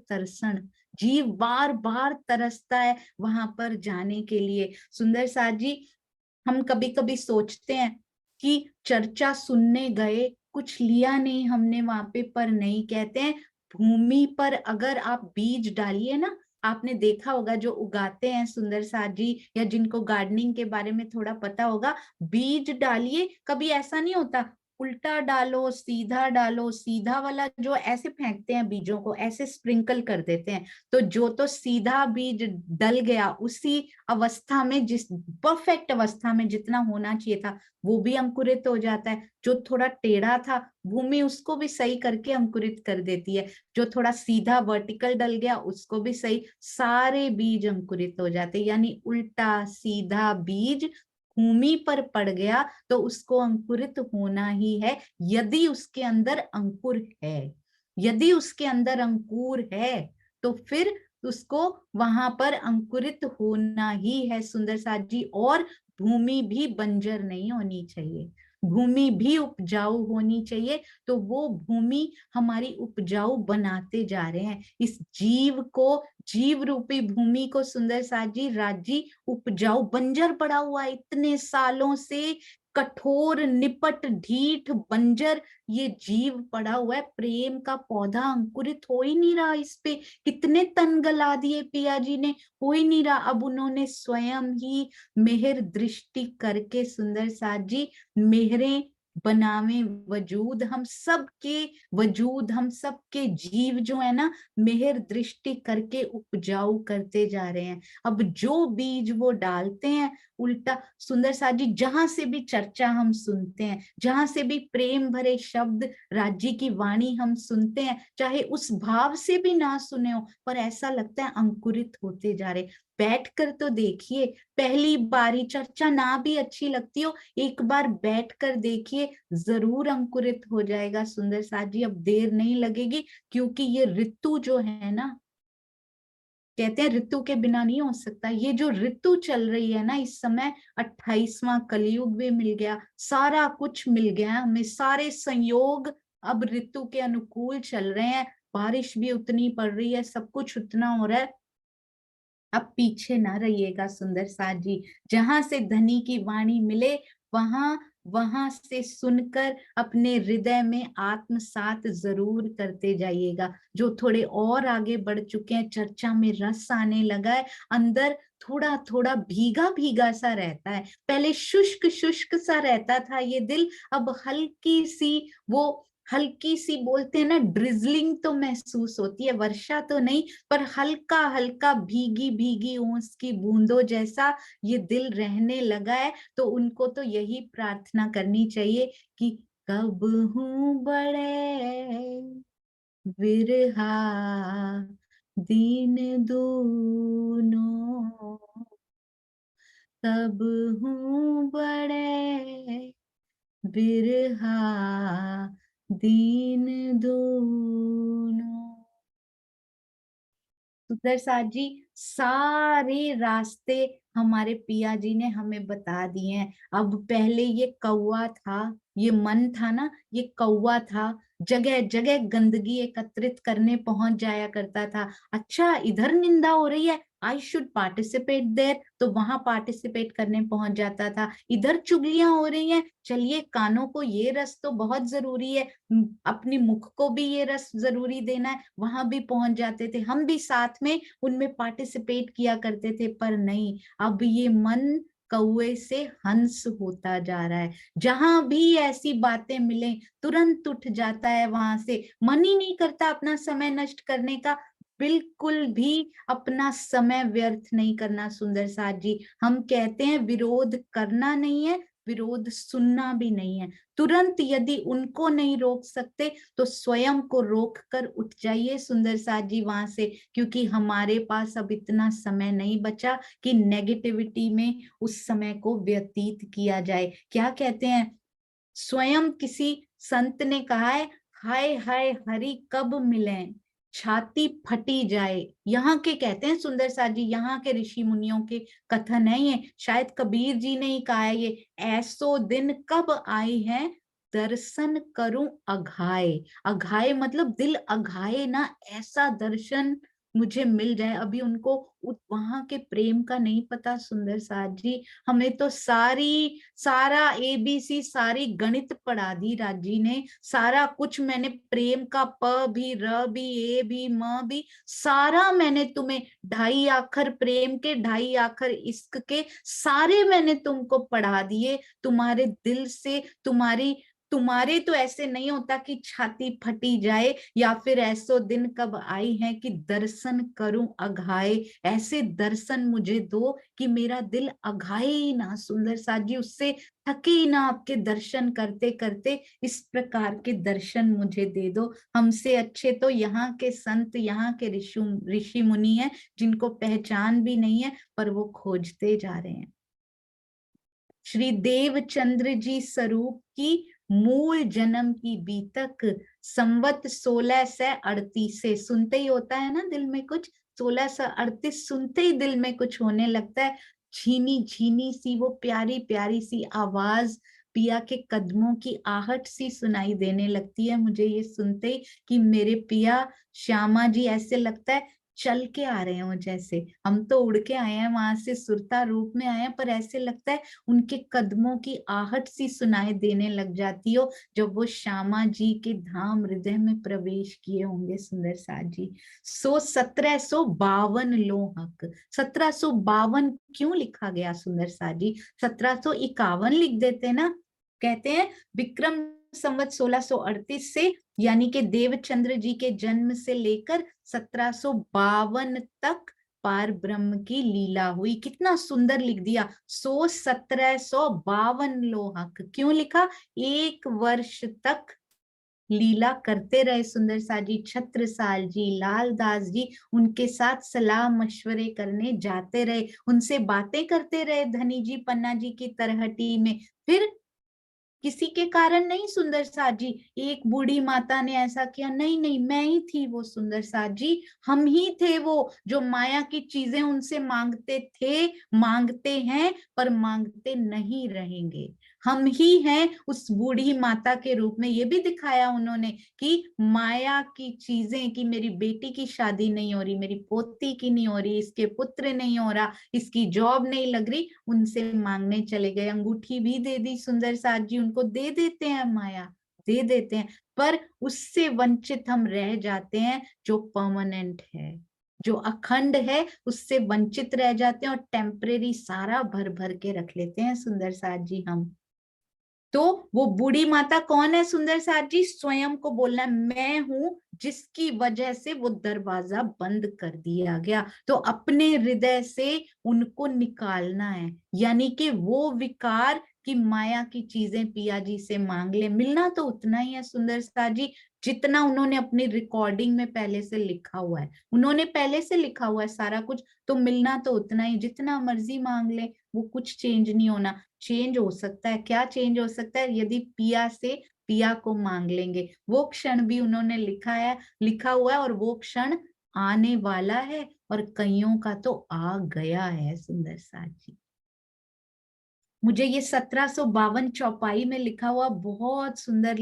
तरसता है वहां पर जाने के लिए। सुंदर साथ जी, हम कभी कभी सोचते हैं कि चर्चा सुनने गए, कुछ लिया नहीं हमने वहां पे, पर नहीं, कहते हैं भूमि पर अगर आप बीज डालिए ना, आपने देखा होगा जो उगाते हैं सुंदर साथ जी, या जिनको गार्डनिंग के बारे में थोड़ा पता होगा, बीज डालिए, कभी ऐसा नहीं होता उल्टा डालो सीधा डालो, सीधा वाला जो ऐसे फेंकते हैं बीजों को, ऐसे स्प्रिंकल कर देते हैं, तो जो तो सीधा बीज डल गया उसी अवस्था में, जिस परफेक्ट अवस्था में जितना होना चाहिए था, वो भी अंकुरित हो जाता है। जो थोड़ा टेढ़ा था, भूमि उसको भी सही करके अंकुरित कर देती है। जो थोड़ा सीधा वर्टिकल डल गया उसको भी सही, सारे बीज अंकुरित हो जाते, यानी उल्टा सीधा बीज भूमि पर पड़ गया तो उसको अंकुरित होना ही है, यदि उसके अंदर अंकुर है। यदि उसके अंदर अंकुर है तो फिर उसको वहां पर अंकुरित होना ही है सुंदर साथ जी। और भूमि भी बंजर नहीं होनी चाहिए, भूमि भी उपजाऊ होनी चाहिए। तो वो भूमि हमारी उपजाऊ बनाते जा रहे हैं, इस जीव को, जीव रूपी भूमि को सुंदर साथ जी, राजी उपजाऊ, बंजर पड़ा हुआ है इतने सालों से, कठोर निपट ढीठ बंजर ये जीव पड़ा हुआ है, प्रेम का पौधा अंकुरित हो ही नहीं रहा इस पे। कितने तन गला दिए पिया जी ने, हो ही नहीं रहा। अब उन्होंने स्वयं ही मेहर दृष्टि करके सुंदर साथ जी, मेहरें बनावे वजूद, हम सबके वजूद, हम सबके जीव जो है ना, मेहर दृष्टि करके उपजाऊ करते जा रहे हैं। अब जो बीज वो डालते हैं, उल्टा सुंदर साथ जी, जहां से भी चर्चा हम सुनते हैं, जहां से भी प्रेम भरे शब्द राज्य की वाणी हम सुनते हैं, चाहे उस भाव से भी ना सुने हो, पर ऐसा लगता है अंकुरित होते जा रहे। बैठकर तो देखिए, पहली बारी चर्चा ना भी अच्छी लगती हो, एक बार बैठकर देखिए, जरूर अंकुरित हो जाएगा सुंदर साथ जी। अब देर नहीं लगेगी, क्योंकि ये ऋतु जो है ना, कहते हैं ऋतु के बिना नहीं हो सकता। ये जो ऋतु चल रही है ना इस समय, 28वां कलयुग भी मिल गया, सारा कुछ मिल गया हमें, सारे संयोग अब ऋतु के अनुकूल चल रहे हैं, बारिश भी उतनी पड़ रही है, सब कुछ उतना हो रहा है। अब पीछे ना रहिएगा सुंदर साथ जी, जहां से धनी की वाणी मिले वहां वहां से सुनकर अपने हृदय में आत्मसात जरूर करते जाइएगा। जो थोड़े और आगे बढ़ चुके हैं, चर्चा में रस आने लगा है, अंदर थोड़ा थोड़ा भीगा भीगा सा रहता है, पहले शुष्क शुष्क सा रहता था ये दिल, अब हल्की सी बोलते हैं ना, ड्रिजलिंग तो महसूस होती है, वर्षा तो नहीं, पर हल्का हल्का भीगी भीगी ओस की बूंदों जैसा ये दिल रहने लगा है। तो उनको तो यही प्रार्थना करनी चाहिए कि कब हूं बड़े विरहा दीन दूनो, तब हूँ बड़े बिरहा दीन दोनों। सुंदर जी सारे रास्ते हमारे पिया जी ने हमें बता दिए हैं। अब पहले ये कौवा था, ये मन था ना, ये कौवा था, जगह जगह गंदगी एकत्रित करने पहुंच जाया करता था। अच्छा इधर निंदा हो रही है, आई शुड पार्टिसिपेट देयर, तो वहां पार्टिसिपेट करने पहुंच जाता था। इधर चुगलियां हो रही हैं, चलिए कानों को ये रस तो बहुत जरूरी है, अपनी मुख को भी ये रस जरूरी देना है, वहां भी पहुंच जाते थे। हम भी साथ में उनमें पार्टिसिपेट किया करते थे, पर नहीं, अब ये मन कौवे से हंस होता जा रहा है। जहां भी ऐसी बातें मिले तुरंत उठ जाता है वहां से, मन ही नहीं करता अपना समय नष्ट करने का, बिल्कुल भी अपना समय व्यर्थ नहीं करना। सुंदर साथ जी हम कहते हैं विरोध करना नहीं है, विरोध सुनना भी नहीं है। तुरंत यदि उनको नहीं रोक सकते तो स्वयं को रोक कर उठ जाइए सुंदर साथ जी वहां से, क्योंकि हमारे पास अब इतना समय नहीं बचा कि नेगेटिविटी में उस समय को व्यतीत किया जाए। क्या कहते हैं, स्वयं किसी संत ने कहा है, हाय हाय हरि कब मिलें, छाती फटी जाए। यहाँ के कहते हैं सुंदर साथ जी, यहाँ के ऋषि मुनियों के कथन है ये, शायद कबीर जी ने ही कहा है ये, ऐसो दिन कब आए हैं दर्शन करूं अघाए। अघाए मतलब दिल अघाए ना, ऐसा दर्शन मुझे मिल जाए। अभी उनको वहां के प्रेम का नहीं पता सुंदर साथ जी, हमें तो सारा ABC सारी गणित पढ़ा दी राजी ने, सारा कुछ मैंने प्रेम का प भी र भी ए भी म भी सारा मैंने तुम्हें, 2.5 अक्षर प्रेम के 2.5 अक्षर इश्क के सारे मैंने तुमको पढ़ा दिए। तुम्हारे दिल से तुम्हारे तो ऐसे नहीं होता कि छाती फटी जाए, या फिर ऐसो दिन कब आई है कि दर्शन करूं अघाए, ऐसे दर्शन मुझे दो कि मेरा दिल अघाए ही ना सुंदर साथ जी, उससे थके ही ना आपके दर्शन करते करते। इस प्रकार के दर्शन मुझे दे दो। हमसे अच्छे तो यहाँ के संत, यहाँ के ऋषि मुनि हैं, जिनको पहचान भी नहीं है पर वो खोजते जा रहे हैं। श्री देवचंद्र जी स्वरूप की मूल जन्म की बीतक संवत 1638 से, सुनते ही होता है ना दिल में कुछ, 1638 सुनते ही दिल में कुछ होने लगता है। झीनी झीनी सी वो प्यारी प्यारी सी आवाज, पिया के कदमों की आहट सी सुनाई देने लगती है मुझे ये सुनते ही, कि मेरे पिया श्यामा जी ऐसे लगता है चल के आ रहे हो, जैसे हम तो उड़ के आए हैं वहां से, सुरता रूप में आए हैं, पर ऐसे लगता है उनके कदमों की आहट सी सुनाई देने लग जाती हो जब वो श्यामा जी के धाम हृदय में प्रवेश किए होंगे सुंदर साथ जी। 1752 लोहक, 1752 क्यों लिखा गया सुंदर साथ जी, 1751 लिख देते ना। कहते हैं विक्रम संवत 1638 से, यानी कि देवचंद्र जी के जन्म से लेकर 1752 तक पार ब्रह्म की लीला हुई। कितना सुंदर लिख दिया, 1752 लोहक, क्यों लिखा, 1 वर्ष तक लीला करते रहे सुंदर साथ जी। छत्रसाल जी, लालदास जी उनके साथ सलाह मशवरे करने जाते रहे, उनसे बातें करते रहे धनी जी पन्ना जी की तरहटी में। फिर किसी के कारण नहीं सुंदर साथ जी, एक बूढ़ी माता ने ऐसा किया, नहीं नहीं मैं ही थी वो सुंदर साथ जी, हम ही थे वो जो माया की चीजें उनसे मांगते थे, मांगते हैं, पर मांगते नहीं रहेंगे। हम ही हैं उस बूढ़ी माता के रूप में। ये भी दिखाया उन्होंने कि माया की चीजें, कि मेरी बेटी की शादी नहीं हो रही, मेरी पोती की नहीं हो रही, इसके पुत्र नहीं हो रहा, इसकी जॉब नहीं लग रही, उनसे मांगने चले गए। अंगूठी भी दे दी सुंदर साथ जी, उनको दे देते हैं माया, दे देते हैं, पर उससे वंचित हम रह जाते हैं जो परमानेंट है, जो अखंड है, उससे वंचित रह जाते हैं और टेम्परेरी सारा भर भर के रख लेते हैं सुंदर साथ जी हम। तो वो बूढ़ी माता कौन है सुंदर साथ जी, स्वयं को बोलना मैं हूं जिसकी वजह से वो दरवाजा बंद कर दिया गया। तो अपने हृदय से उनको निकालना है, यानी कि वो विकार कि माया की चीजें पिया जी से मांग ले। मिलना तो उतना ही है सुंदर साथ जी जितना उन्होंने अपनी रिकॉर्डिंग में पहले से लिखा हुआ है, उन्होंने पहले से लिखा हुआ है सारा कुछ, तो मिलना तो उतना ही, जितना मर्जी मांग ले, वो कुछ चेंज नहीं होना। चेंज हो सकता है, क्या चेंज हो सकता है? यदि पिया से पिया को मांग लेंगे। वो क्षण भी उन्होंने लिखा हुआ है, और वो क्षण आने वाला है, और कईयों का तो आ गया है। सुंदर साथ जी, मुझे ये 1752 चौपाई में लिखा हुआ बहुत सुंदर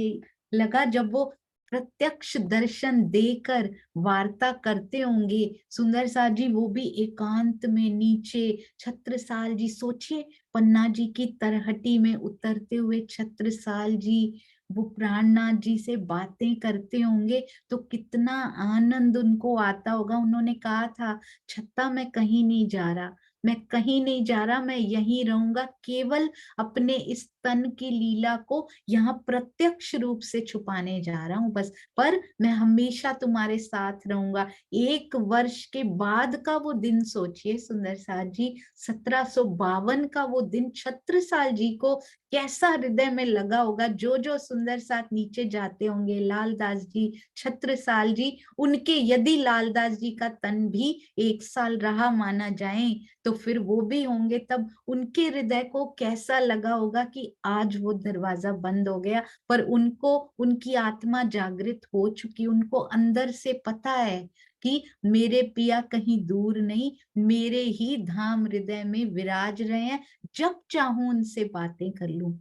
लगा, जब वो प्रत्यक्ष दर्शन देकर वार्ता करते होंगे। सुंदर साथ जी वो भी एकांत में नीचे, छत्रसाल जी, सोचिए पन्ना जी की तरहटी में उतरते हुए छत्रसाल जी वो प्राणनाथ जी से बातें करते होंगे, तो कितना आनंद उनको आता होगा। उन्होंने कहा था, छत्ता मैं कहीं नहीं जा रहा, मैं कहीं नहीं जा रहा, मैं यहीं रहूंगा, केवल अपने इस तन की लीला को यहाँ प्रत्यक्ष रूप से छुपाने जा रहा हूं बस, पर मैं हमेशा तुम्हारे साथ रहूंगा। 1 वर्ष के बाद का वो दिन सोचिए सुंदर साथ जी, 1752 का वो दिन छत्रसाल जी को कैसा हृदय में लगा होगा। जो जो सुंदर साथ नीचे जाते होंगे, लालदास जी, छत्रसाल जी, उनके यदि लालदास जी का तन भी 1 साल रहा माना जाए, तो फिर वो भी होंगे, तब उनके हृदय को कैसा लगा होगा कि आज वो दरवाजा बंद हो गया, पर उनको, उनकी आत्मा जागृत हो चुकी, उनको अंदर से पता है कि मेरे पिया कहीं दूर नहीं, मेरे ही धाम हृदय में विराज रहे हैं, जब चाहूं उनसे बातें कर लूं।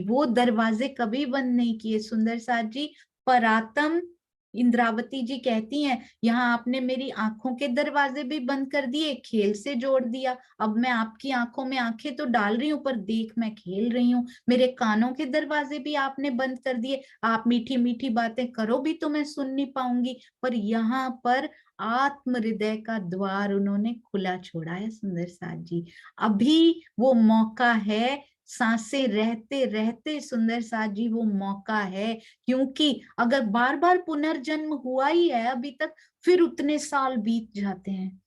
वो दरवाजे कभी बंद नहीं किए सुंदर साथ जी। परातम इंद्रावती जी कहती हैं, यहाँ आपने मेरी आंखों के दरवाजे भी बंद कर दिए, खेल से जोड़ दिया। अब मैं आपकी आंखों में आंखें तो डाल रही हूँ, पर देख मैं खेल रही हूँ। मेरे कानों के दरवाजे भी आपने बंद कर दिए, आप मीठी मीठी बातें करो भी तो मैं सुन नहीं पाऊंगी, पर यहाँ पर आत्म हृदय का द्वार उन्होंने खुला छोड़ा है सुंदर साथ जी। अभी वो मौका है, सांसें रहते रहते सुंदर साथ जी वो मौका है, क्योंकि अगर बार बार पुनर्जन्म हुआ ही है अभी तक, फिर उतने साल बीत जाते हैं,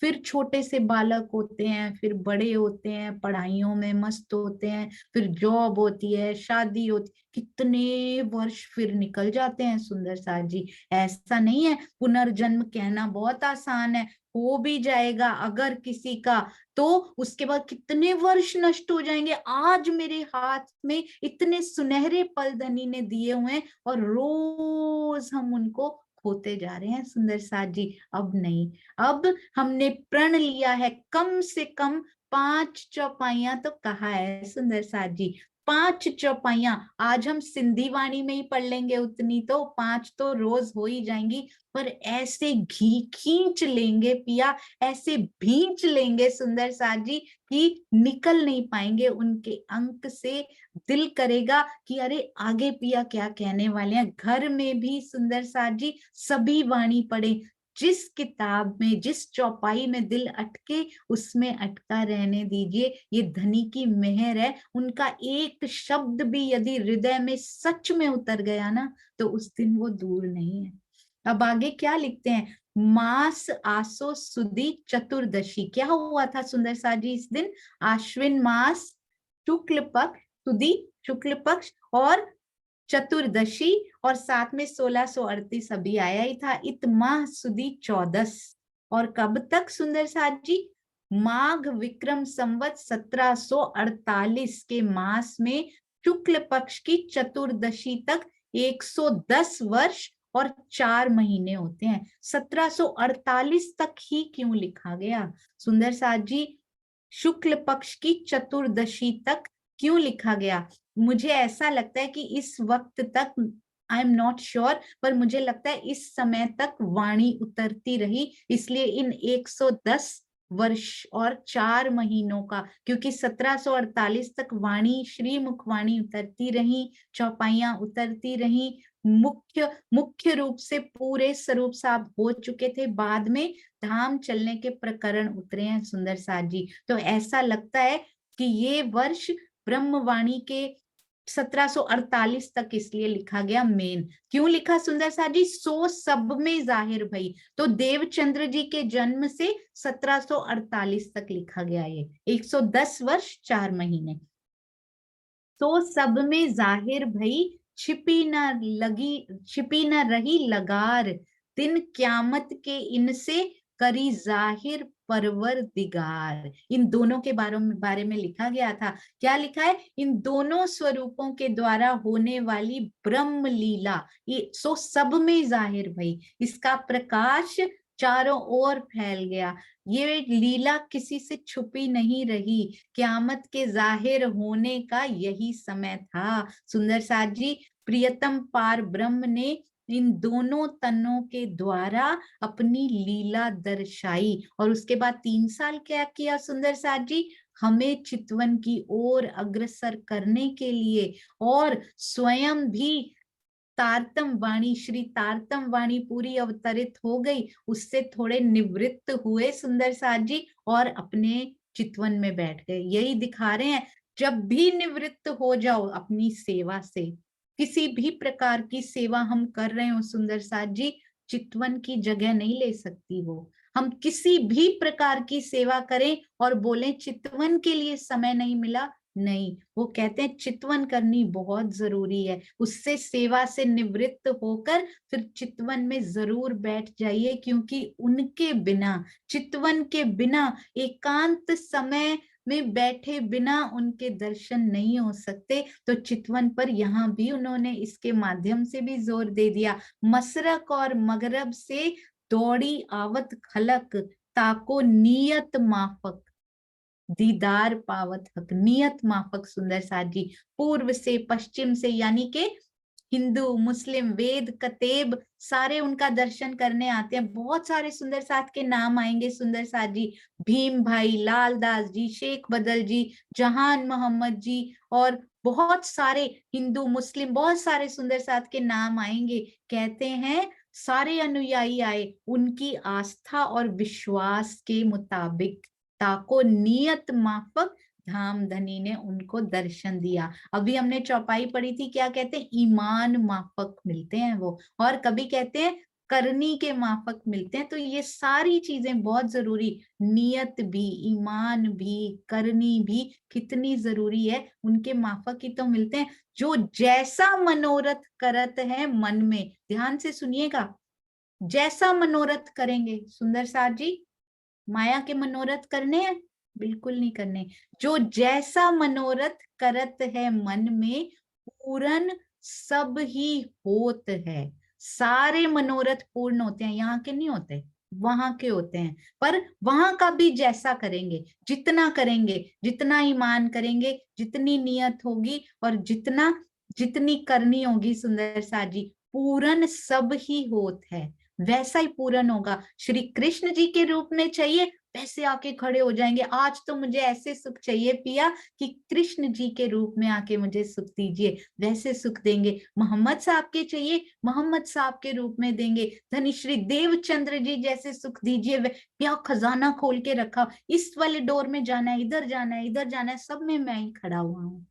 फिर छोटे से बालक होते हैं, फिर बड़े होते हैं, पढ़ाइयों में मस्त होते हैं, फिर जॉब होती है, शादी होती, कितने वर्ष फिर निकल जाते हैं सुंदर साथ जी। ऐसा नहीं है, पुनर्जन्म कहना बहुत आसान है, हो भी जाएगा अगर किसी का, तो उसके बाद कितने वर्ष नष्ट हो जाएंगे। आज मेरे हाथ में इतने सुनहरे पल धनी ने दिए हुए हैं, और रोज हम उनको खोते जा रहे हैं सुंदर साथ जी। अब नहीं, अब हमने प्रण लिया है, कम से कम 5 चौपाइयां तो कहा है सुंदर साथ जी, 5 चौपाइयां। आज हम सिंधी वाणी में ही पढ़ लेंगे उतनी, तो 5 तो रोज हो ही जाएंगी, पर ऐसे घी खींच लेंगे पिया, ऐसे भींच लेंगे सुंदर साथ जी कि निकल नहीं पाएंगे उनके अंक से। दिल करेगा कि अरे आगे पिया क्या कहने वाले हैं। घर में भी सुंदर साथ जी सभी वाणी पढ़े, जिस किताब में, जिस चौपाई में दिल अटके उसमें अटका रहने दीजिए। ये धनी की मेहर है, उनका एक शब्द भी यदि हृदय में सच में उतर गया ना, तो उस दिन वो दूर नहीं है। अब आगे क्या लिखते हैं, मास आसो सुदी चतुर्दशी। क्या हुआ था सुंदर साथ जी इस दिन? आश्विन मास शुक्ल पक्ष, सुदी शुक्ल पक्ष, और चतुर्दशी, और साथ में 1638 अभी आया ही था, इत माह सुदी 14। और कब तक सुंदर साथ जी? माघ विक्रम संवत 1748 के मास में शुक्ल पक्ष की चतुर्दशी तक 110 वर्ष और 4 महीने होते हैं। 1748 तक ही क्यों लिखा गया सुंदर साथ जी? शुक्ल पक्ष की चतुर्दशी तक क्यों लिखा गया? मुझे ऐसा लगता है कि इस वक्त तक, आई एम नॉट श्योर, पर मुझे लगता है इस समय तक वाणी उतरती रही, इसलिए इन 110 वर्ष और 4 महीनों का, क्योंकि 1748 तक वाणी, श्री मुखवाणी उतरती रही, चौपाइयां उतरती रही, मुख्य रूप से पूरे स्वरूप साहब हो चुके थे, बाद में धाम चलने के प्रकरण उतरे हैं सुंदर साथ जी। तो ऐसा लगता है कि ये वर्ष ब्रह्मवाणी के 1748 तक इसलिए लिखा गया। मेन क्यों लिखा सुंदर साथ जी? सो सब में जाहिर भई, तो देवचंद्र जी के जन्म से 1748 तक लिखा गया, ये 110 वर्ष 4 महीने। तो सब में जाहिर भई, छिपी न रही लगार, दिन क्यामत के इनसे करी जाहिर परवरदिगार। इन दोनों के बारे में लिखा गया था। क्या लिखा है? इन दोनों स्वरूपों के द्वारा होने वाली ब्रह्म लीला ये सो सब में जाहिर भई, इसका प्रकाश चारों ओर फैल गया। ये लीला किसी से छुपी नहीं रही। क़यामत के जाहिर होने का यही समय था। सुंदर साथ जी, प्रियतम पार ब्रह्म ने इन दोनों तनों के द्वारा अपनी लीला दर्शाई। और उसके बाद 3 साल क्या किया सुंदर साथ जी? हमें चितवन की ओर अग्रसर करने के लिए, और स्वयं भी तारतम वाणी, श्री तारतम वाणी पूरी अवतरित हो गई, उससे थोड़े निवृत्त हुए सुंदर साथ जी और अपने चितवन में बैठ गए। यही दिखा रहे हैं, जब भी निवृत्त हो जाओ अपनी सेवा से, किसी भी प्रकार की सेवा हम कर रहे हो सुंदर साथ जी, चितवन की जगह नहीं ले सकती वो। हम किसी भी प्रकार की सेवा करें और बोलें चितवन के लिए समय नहीं मिला, नहीं, वो कहते हैं चितवन करनी बहुत जरूरी है। उससे सेवा से निवृत्त होकर फिर चितवन में जरूर बैठ जाइए, क्योंकि उनके बिना, चितवन के बिना, एकांत समय में बैठे बिना उनके दर्शन नहीं हो सकते। तो चितवन पर यहाँ भी उन्होंने इसके माध्यम से भी जोर दे दिया। मशरक और मगरब से दौड़ी आवत खलक, ताको नियत माफक, दीदार पावत हक। नियत माफक सुंदर साथ जी, पूर्व से पश्चिम से, यानी के हिंदू मुस्लिम वेद कतेब सारे उनका दर्शन करने आते हैं। बहुत सारे सुंदर साथ के नाम आएंगे सुंदर साथ जी, भीम भाई, लालदास जी, शेख बदल जी, जहान मोहम्मद जी, और बहुत सारे हिंदू मुस्लिम बहुत सारे सुंदर साथ के नाम आएंगे। कहते हैं सारे अनुयायी आए उनकी आस्था और विश्वास के मुताबिक, ताको नियत माफक धाम धनी ने उनको दर्शन दिया। अभी हमने चौपाई पढ़ी थी, क्या कहते हैं? ईमान माफक मिलते हैं वो, और कभी कहते हैं करनी के माफक मिलते हैं। तो ये सारी चीजें बहुत जरूरी, नियत भी, ईमान भी, करनी भी कितनी जरूरी है, उनके माफक ही तो मिलते हैं। जो जैसा मनोरथ करत है मन में, ध्यान से सुनिएगा, जैसा मनोरथ करेंगे सुंदर साथ जी, माया के मनोरथ करने हैं? बिल्कुल नहीं करने। जो जैसा मनोरथ करत है मन में, पूरन सब ही होत है। सारे मनोरथ पूर्ण होते हैं, यहाँ के नहीं होते, वहां के होते हैं। पर वहां का भी जैसा करेंगे, जितना करेंगे, जितना ईमान करेंगे, जितनी नियत होगी और जितना जितनी करनी होगी सुंदर साथ जी, पूरन सब ही होत है, वैसा ही पूर्ण होगा। श्री कृष्ण जी के रूप में चाहिए, वैसे आके खड़े हो जाएंगे। आज तो मुझे ऐसे सुख चाहिए पिया कि कृष्ण जी के रूप में आके मुझे सुख दीजिए, वैसे सुख देंगे। मोहम्मद साहब के चाहिए, मोहम्मद साहब के रूप में देंगे। धनी श्री देवचंद्र जी जैसे सुख दीजिए, क्या खजाना खोल के रखा, इस वाले डोर में जाना है, इधर जाना है, इधर जाना है, सब में मैं ही खड़ा हुआ हूँ।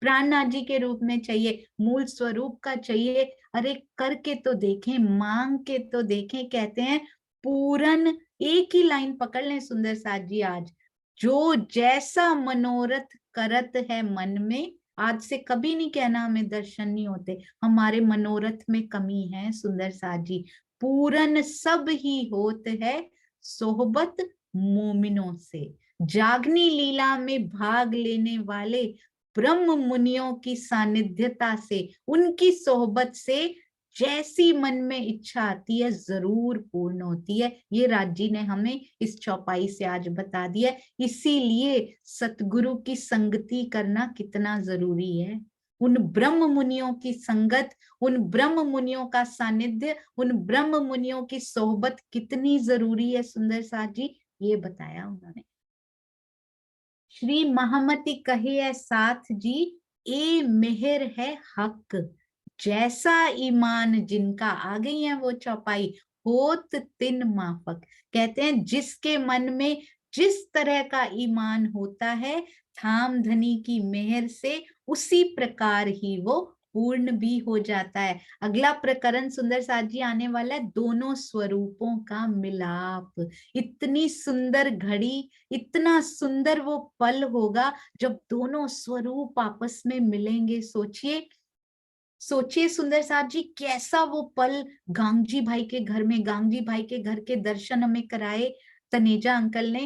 प्राणनाथ जी के रूप में चाहिए, मूल स्वरूप का चाहिए, अरे करके तो देखें, मांग के तो देखें। कहते हैं पूरन, एक ही लाइन पकड़ लें सुंदर साथ जी आज, जो जैसा मनोरथ करत है मन में। आज से कभी नहीं कहना हमें दर्शन नहीं होते, हमारे मनोरथ में कमी है सुंदर साथ जी। पूरन सब ही होत है सोहबत मोमिनों से। जागनी लीला में भाग लेने वाले ब्रह्म मुनियों की सानिध्यता से, उनकी सोहबत से जैसी मन में इच्छा आती है जरूर पूर्ण होती है। ये राज जी ने हमें इस चौपाई से आज बता दिया। इसीलिए सतगुरु की संगति करना कितना जरूरी है। उन ब्रह्म मुनियों की संगत, उन ब्रह्म मुनियों का सानिध्य, उन ब्रह्म मुनियों की सोहबत कितनी जरूरी है सुंदर साथ जी, ये बताया उन्होंने। श्री महामति कहे साथ जी, ए मेहर है हक, जैसा ईमान जिनका, आ गई है वो चौपाई, होत तिन माफक। कहते हैं जिसके मन में जिस तरह का ईमान होता है, थाम धनी की मेहर से उसी प्रकार ही वो पूर्ण भी हो जाता है। अगला प्रकरण सुंदर साथ जी आने वाला है, दोनों स्वरूपों का मिलाप। इतनी सुंदर घड़ी, इतना सुंदर वो पल होगा जब दोनों स्वरूप आपस में मिलेंगे। सोचिए, सोचिए सुंदर साथ जी, कैसा वो पल गांगजी भाई के घर में, गांगजी भाई के घर के दर्शन हमें कराए तनेजा अंकल ने।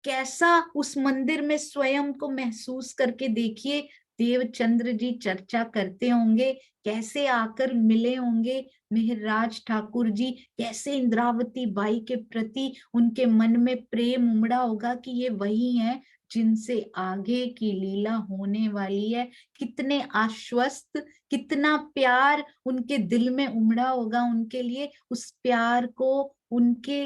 कैसा उस मंदिर में स्वयं को महसूस करके देखिए, देवचंद्र जी चर्चा करते होंगे, कैसे आकर मिले होंगे मेहरराज ठाकुर जी, कैसे इंद्रावती बाई के प्रति उनके मन में प्रेम उमड़ा होगा कि ये वही है जिनसे आगे की लीला होने वाली है। कितने आश्वस्त, कितना प्यार उनके दिल में उमड़ा होगा उनके लिए। उस प्यार को उनके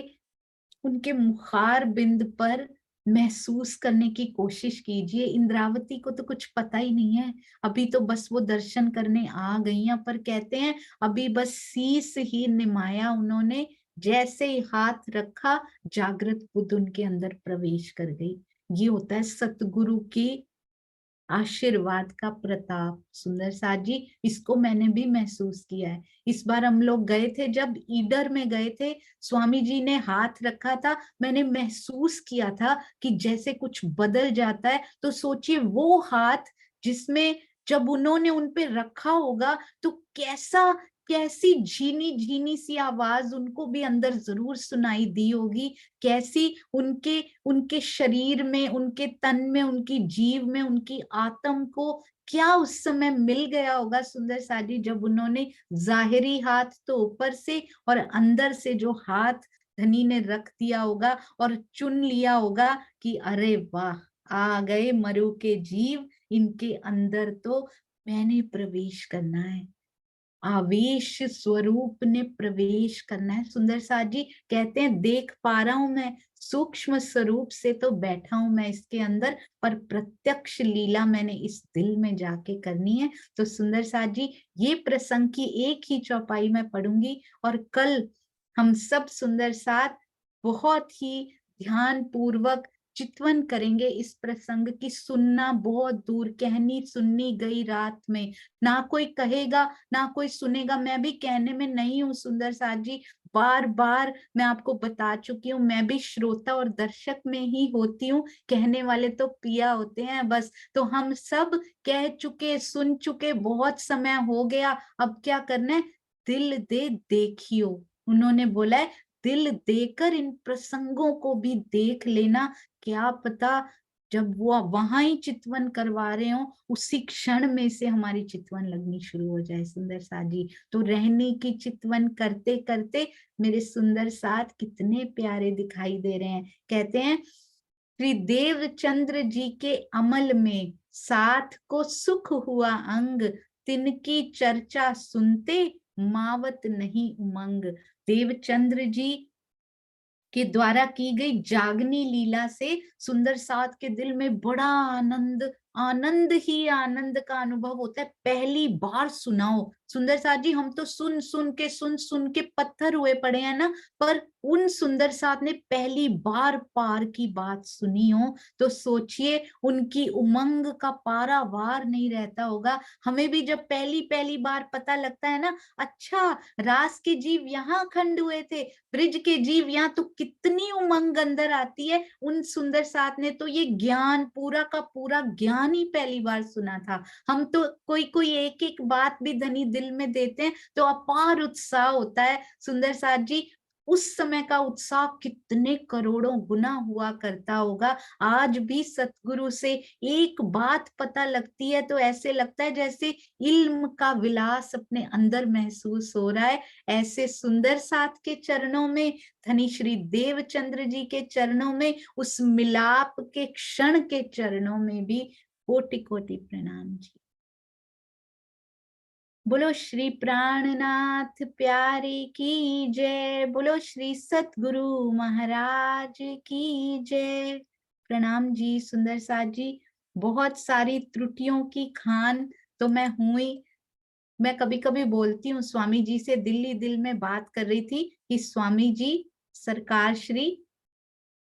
उनके मुखार बिंद पर महसूस करने की कोशिश कीजिए। इंद्रावती को तो कुछ पता ही नहीं है, अभी तो बस वो दर्शन करने आ गई हैं, पर कहते हैं अभी बस शीस ही निमाया उन्होंने, जैसे ही हाथ रखा जागृत बुद्ध उनके अंदर प्रवेश कर गई। ये होता है सतगुरु की आशीर्वाद का प्रताप सुंदर साथ जी, इसको मैंने भी महसूस किया है। इस बार हम लोग गए थे, जब ईडर में गए थे, स्वामी जी ने हाथ रखा था, मैंने महसूस किया था कि जैसे कुछ बदल जाता है। तो सोचिए वो हाथ जिसमें जब उन्होंने उन पे रखा होगा तो कैसा, कैसी झीनी झीनी सी आवाज उनको भी अंदर जरूर सुनाई दी होगी, कैसी उनके उनके शरीर में, उनके तन में, उनकी जीव में, उनकी आत्म को क्या उस समय मिल गया होगा सुंदर साजी, जब उन्होंने जाहिरी हाथ तो ऊपर से और अंदर से जो हाथ धनी ने रख दिया होगा और चुन लिया होगा कि अरे वाह आ गए मरु के जीव, इनके अंदर तो मैंने प्रवेश करना है, आवेश स्वरूप ने प्रवेश करना है। सुंदर साथ जी कहते हैं देख पा रहा हूं मैं, सूक्ष्म स्वरूप से तो बैठा हूं मैं इसके अंदर, पर प्रत्यक्ष लीला मैंने इस दिल में जाके करनी है। तो सुंदर साथ जी ये प्रसंग की एक ही चौपाई में पढ़ूंगी, और कल हम सब सुंदर साथ बहुत ही ध्यान पूर्वक चितवन करेंगे इस प्रसंग की। सुनना बहुत दूर, कहनी सुननी गई रात में, ना कोई कहेगा ना कोई सुनेगा। मैं भी कहने में नहीं हूँ सुंदर साथ जी, बार बार मैं आपको बता चुकी हूँ, मैं भी श्रोता और दर्शक में ही होती हूँ, कहने वाले तो पिया होते हैं बस। तो हम सब कह चुके, सुन चुके, बहुत समय हो गया, अब क्या करना है, दिल दे देखियो। उन्होंने बोला है दिल देकर इन प्रसंगों को भी देख लेना, क्या पता जब वो वहां ही चितवन करवा रहे हो उसी क्षण में से हमारी चितवन लगनी शुरू हो जाए सुंदर साथ जी। तो रहने की चितवन करते करते मेरे सुंदर साथ कितने प्यारे दिखाई दे रहे हैं। कहते हैं श्री देवचंद्र जी के अमल में साथ को सुख हुआ अंग, तिनकी चर्चा सुनते मावत नहीं उमंग। देवचंद्र जी के द्वारा की गई जागनी लीला से सुंदर साथ के दिल में बड़ा आनंद, आनंद ही आनंद का अनुभव होता है। पहली बार सुनाओ सुंदर साथ जी, हम तो सुन सुन के पत्थर हुए पड़े हैं ना, पर उन सुंदर साथ ने पहली बार पार की बात सुनी हो तो सोचिए उनकी उमंग का पारावार नहीं रहता होगा। हमें भी जब पहली पहली बार पता लगता है ना, अच्छा रास के जीव यहाँ खंड हुए थे, ब्रिज के जीव यहाँ, तो कितनी उमंग अंदर आती है। उन सुंदर साथ ने तो ये ज्ञान पूरा का पूरा ज्ञान ही पहली बार सुना था। हम तो कोई कोई एक एक बात भी धनी दिल में देते हैं तो अपार उत्साह होता है सुंदर साथ जी। उस समय का उत्साह कितने करोड़ों गुना हुआ करता होगा। आज भी सतगुरु से एक बात पता लगती है तो ऐसे लगता है जैसे इल्म का विलास अपने अंदर महसूस हो रहा है। ऐसे सुंदर साथ के चरणों में, धनी श्री देवचंद्र जी के चरणों में, उस मिलाप के क्षण के चरणों में भी कोटि कोटि प्रणाम जी। बोलो श्री प्राणनाथ प्यारे की जय, बोलो श्री सतगुरु महाराज की जय। प्रणाम जी सुंदर साथ जी। बहुत सारी त्रुटियों की खान तो मैं हुई, मैं कभी कभी बोलती हूँ स्वामी जी से, दिल्ली दिल में बात कर रही थी कि स्वामी जी सरकार श्री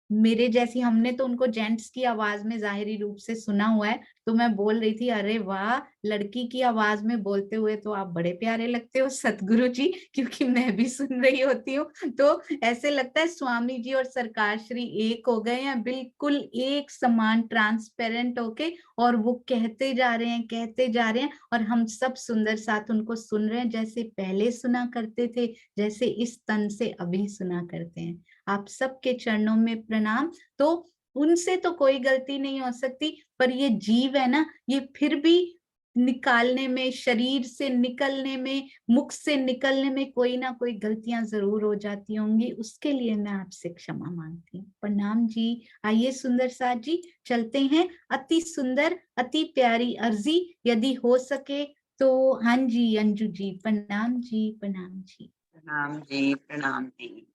मेरे जैसी, हमने तो उनको जेंट्स की आवाज में जाहिरी रूप से सुना हुआ है, तो मैं बोल रही थी, अरे वाह, लड़की की आवाज में बोलते हुए तो आप बड़े प्यारे लगते हो सतगुरु जी, क्योंकि मैं भी सुन रही होती हूँ। तो ऐसे लगता है स्वामी जी और सरकार श्री एक हो गए हैं, बिल्कुल एक समान ट्रांसपेरेंट होके, और वो कहते जा रहे हैं, कहते जा रहे हैं, और हम सब सुंदर साथ उनको सुन रहे हैं, जैसे पहले सुना करते थे, जैसे इस तन से अभी सुना करते हैं। आप सबके चरणों में प्रणाम। तो उनसे तो कोई गलती नहीं हो सकती, पर ये जीव है ना, ये फिर भी निकालने में, शरीर से निकलने में, मुख से निकलने में कोई ना कोई गलतियां जरूर हो जाती होंगी, उसके लिए मैं आपसे क्षमा मांगती हूँ। प्रणाम जी। आइए सुंदर साथ जी, चलते हैं। अति सुंदर, अति प्यारी अर्जी, यदि हो सके तो। हाँ जी अंजू जी, प्रणाम जी, प्रणाम जी। प्रणाम जी, प्रणाम जी।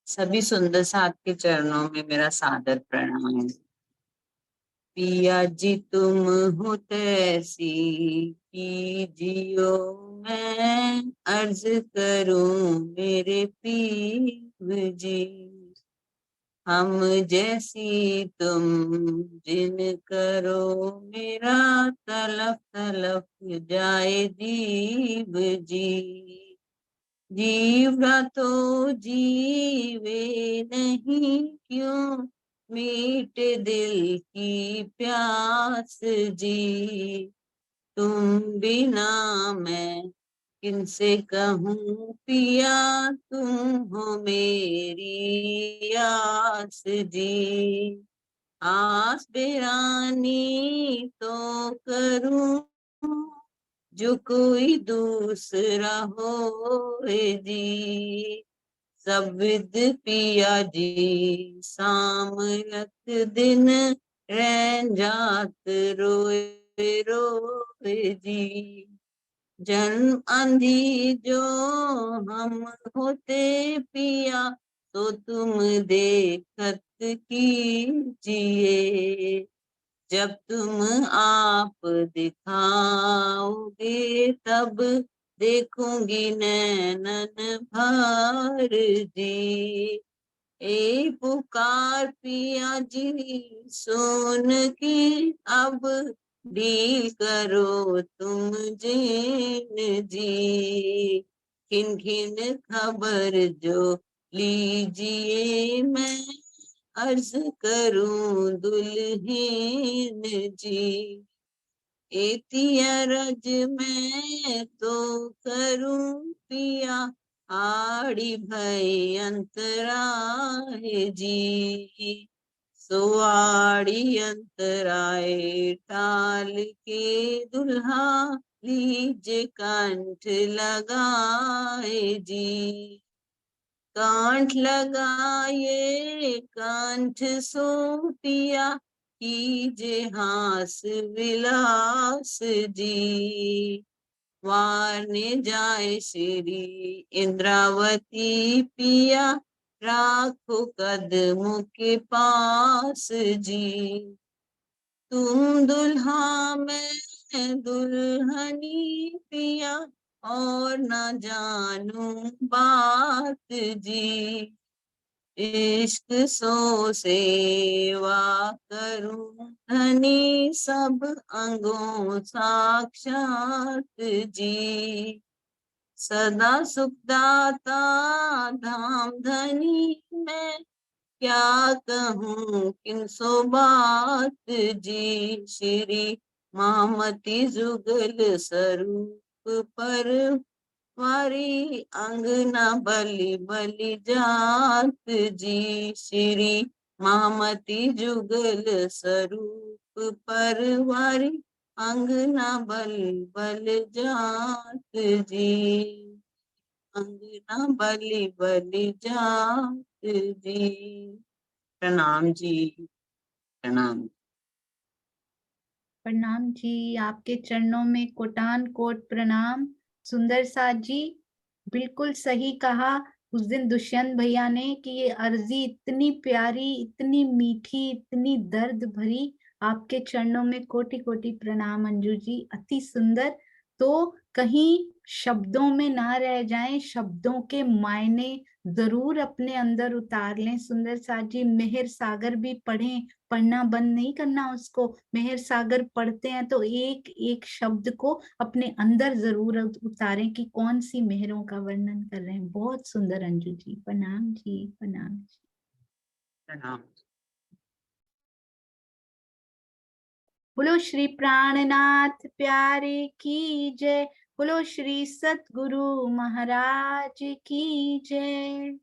सभी सुंदर साथ के चरणों में मेरा सादर प्रणाम। पिया जी तुम हो तैसी कीजियो, मैं अर्ज करूं मेरे पीर जी। हम जैसी तुम जिन करो, मेरा तलफ तलफ जाए जीव जी। जीवना तो जीवे नहीं क्यों, मीटे दिल की प्यास जी। तुम बिना मैं किनसे कहूँ पिया, तुम हो मेरी आस जी। आस बेरानी तो करूं, जो कोई दूसरा हो जी। सब विद पिया जी, सामलत दिन रैन जात रोए रोए जी। जन्म अंधी जो हम होते पिया, तो तुम देखत कीजिए। जब तुम आप दिखाओगे, तब देखूंगी नैनन भर जी। ए पुकार पिया जी सुन की, अब डील करो तुम जिन जी। खिन खिन खबर जो लीजिए, मैं अर्ज करूं दुल्हीन जी। एतिया रज में तो करूं पिया, आड़ी भई अंतराय जी। सुआड़ी अंतराय टाल के, दुल्हा लीजे कंठ लगाए जी। कंठ लगाए कंठ सो पिया, कीजे हास विलास जी। वारने जाए श्री इंद्रावती पिया, राखो कदमों के पास जी। तुम दुल्हा मैं दुल्हनी पिया, और न जानू बात जी। इश्क सो सेवा करूं धनी, सब अंगों साक्षात जी। सदा सुखदाता धाम धनी, मैं क्या कहूँ किन सो बात जी। श्री महामती जुगल स्वरूप पर वारी, अंगना बलि बलि जात जी। श्री महामती जुगल स्वरूप पर वारी, अंगना बल बल जात जी। अंगना बलि बलि जात जी। प्रणाम जी, प्रणाम। प्रणाम जी, आपके चरणों में कोटान कोट प्रणाम। सुंदर साथ जी, बिल्कुल सही कहा उस दिन दुष्यंत भैया ने कि ये अर्जी इतनी प्यारी, इतनी मीठी, इतनी दर्द भरी। आपके चरणों में कोटि कोटि प्रणाम अंजू जी, अति सुंदर। तो कहीं शब्दों में ना रह जाएं, शब्दों के मायने जरूर अपने अंदर उतार लें। सुंदर साथ जी, मेहर सागर भी पढ़ें, पढ़ना बंद नहीं करना उसको। मेहर सागर पढ़ते हैं तो एक एक शब्द को अपने अंदर जरूर उतारें कि कौन सी मेहरों का वर्णन कर रहे हैं। बहुत सुंदर अंजू जी, प्रणाम जी, प्रणाम जी। प्रणाम। बोलो श्री प्राणनाथ प्यारे की जय, बोलो श्री सतगुरु महाराज की जय।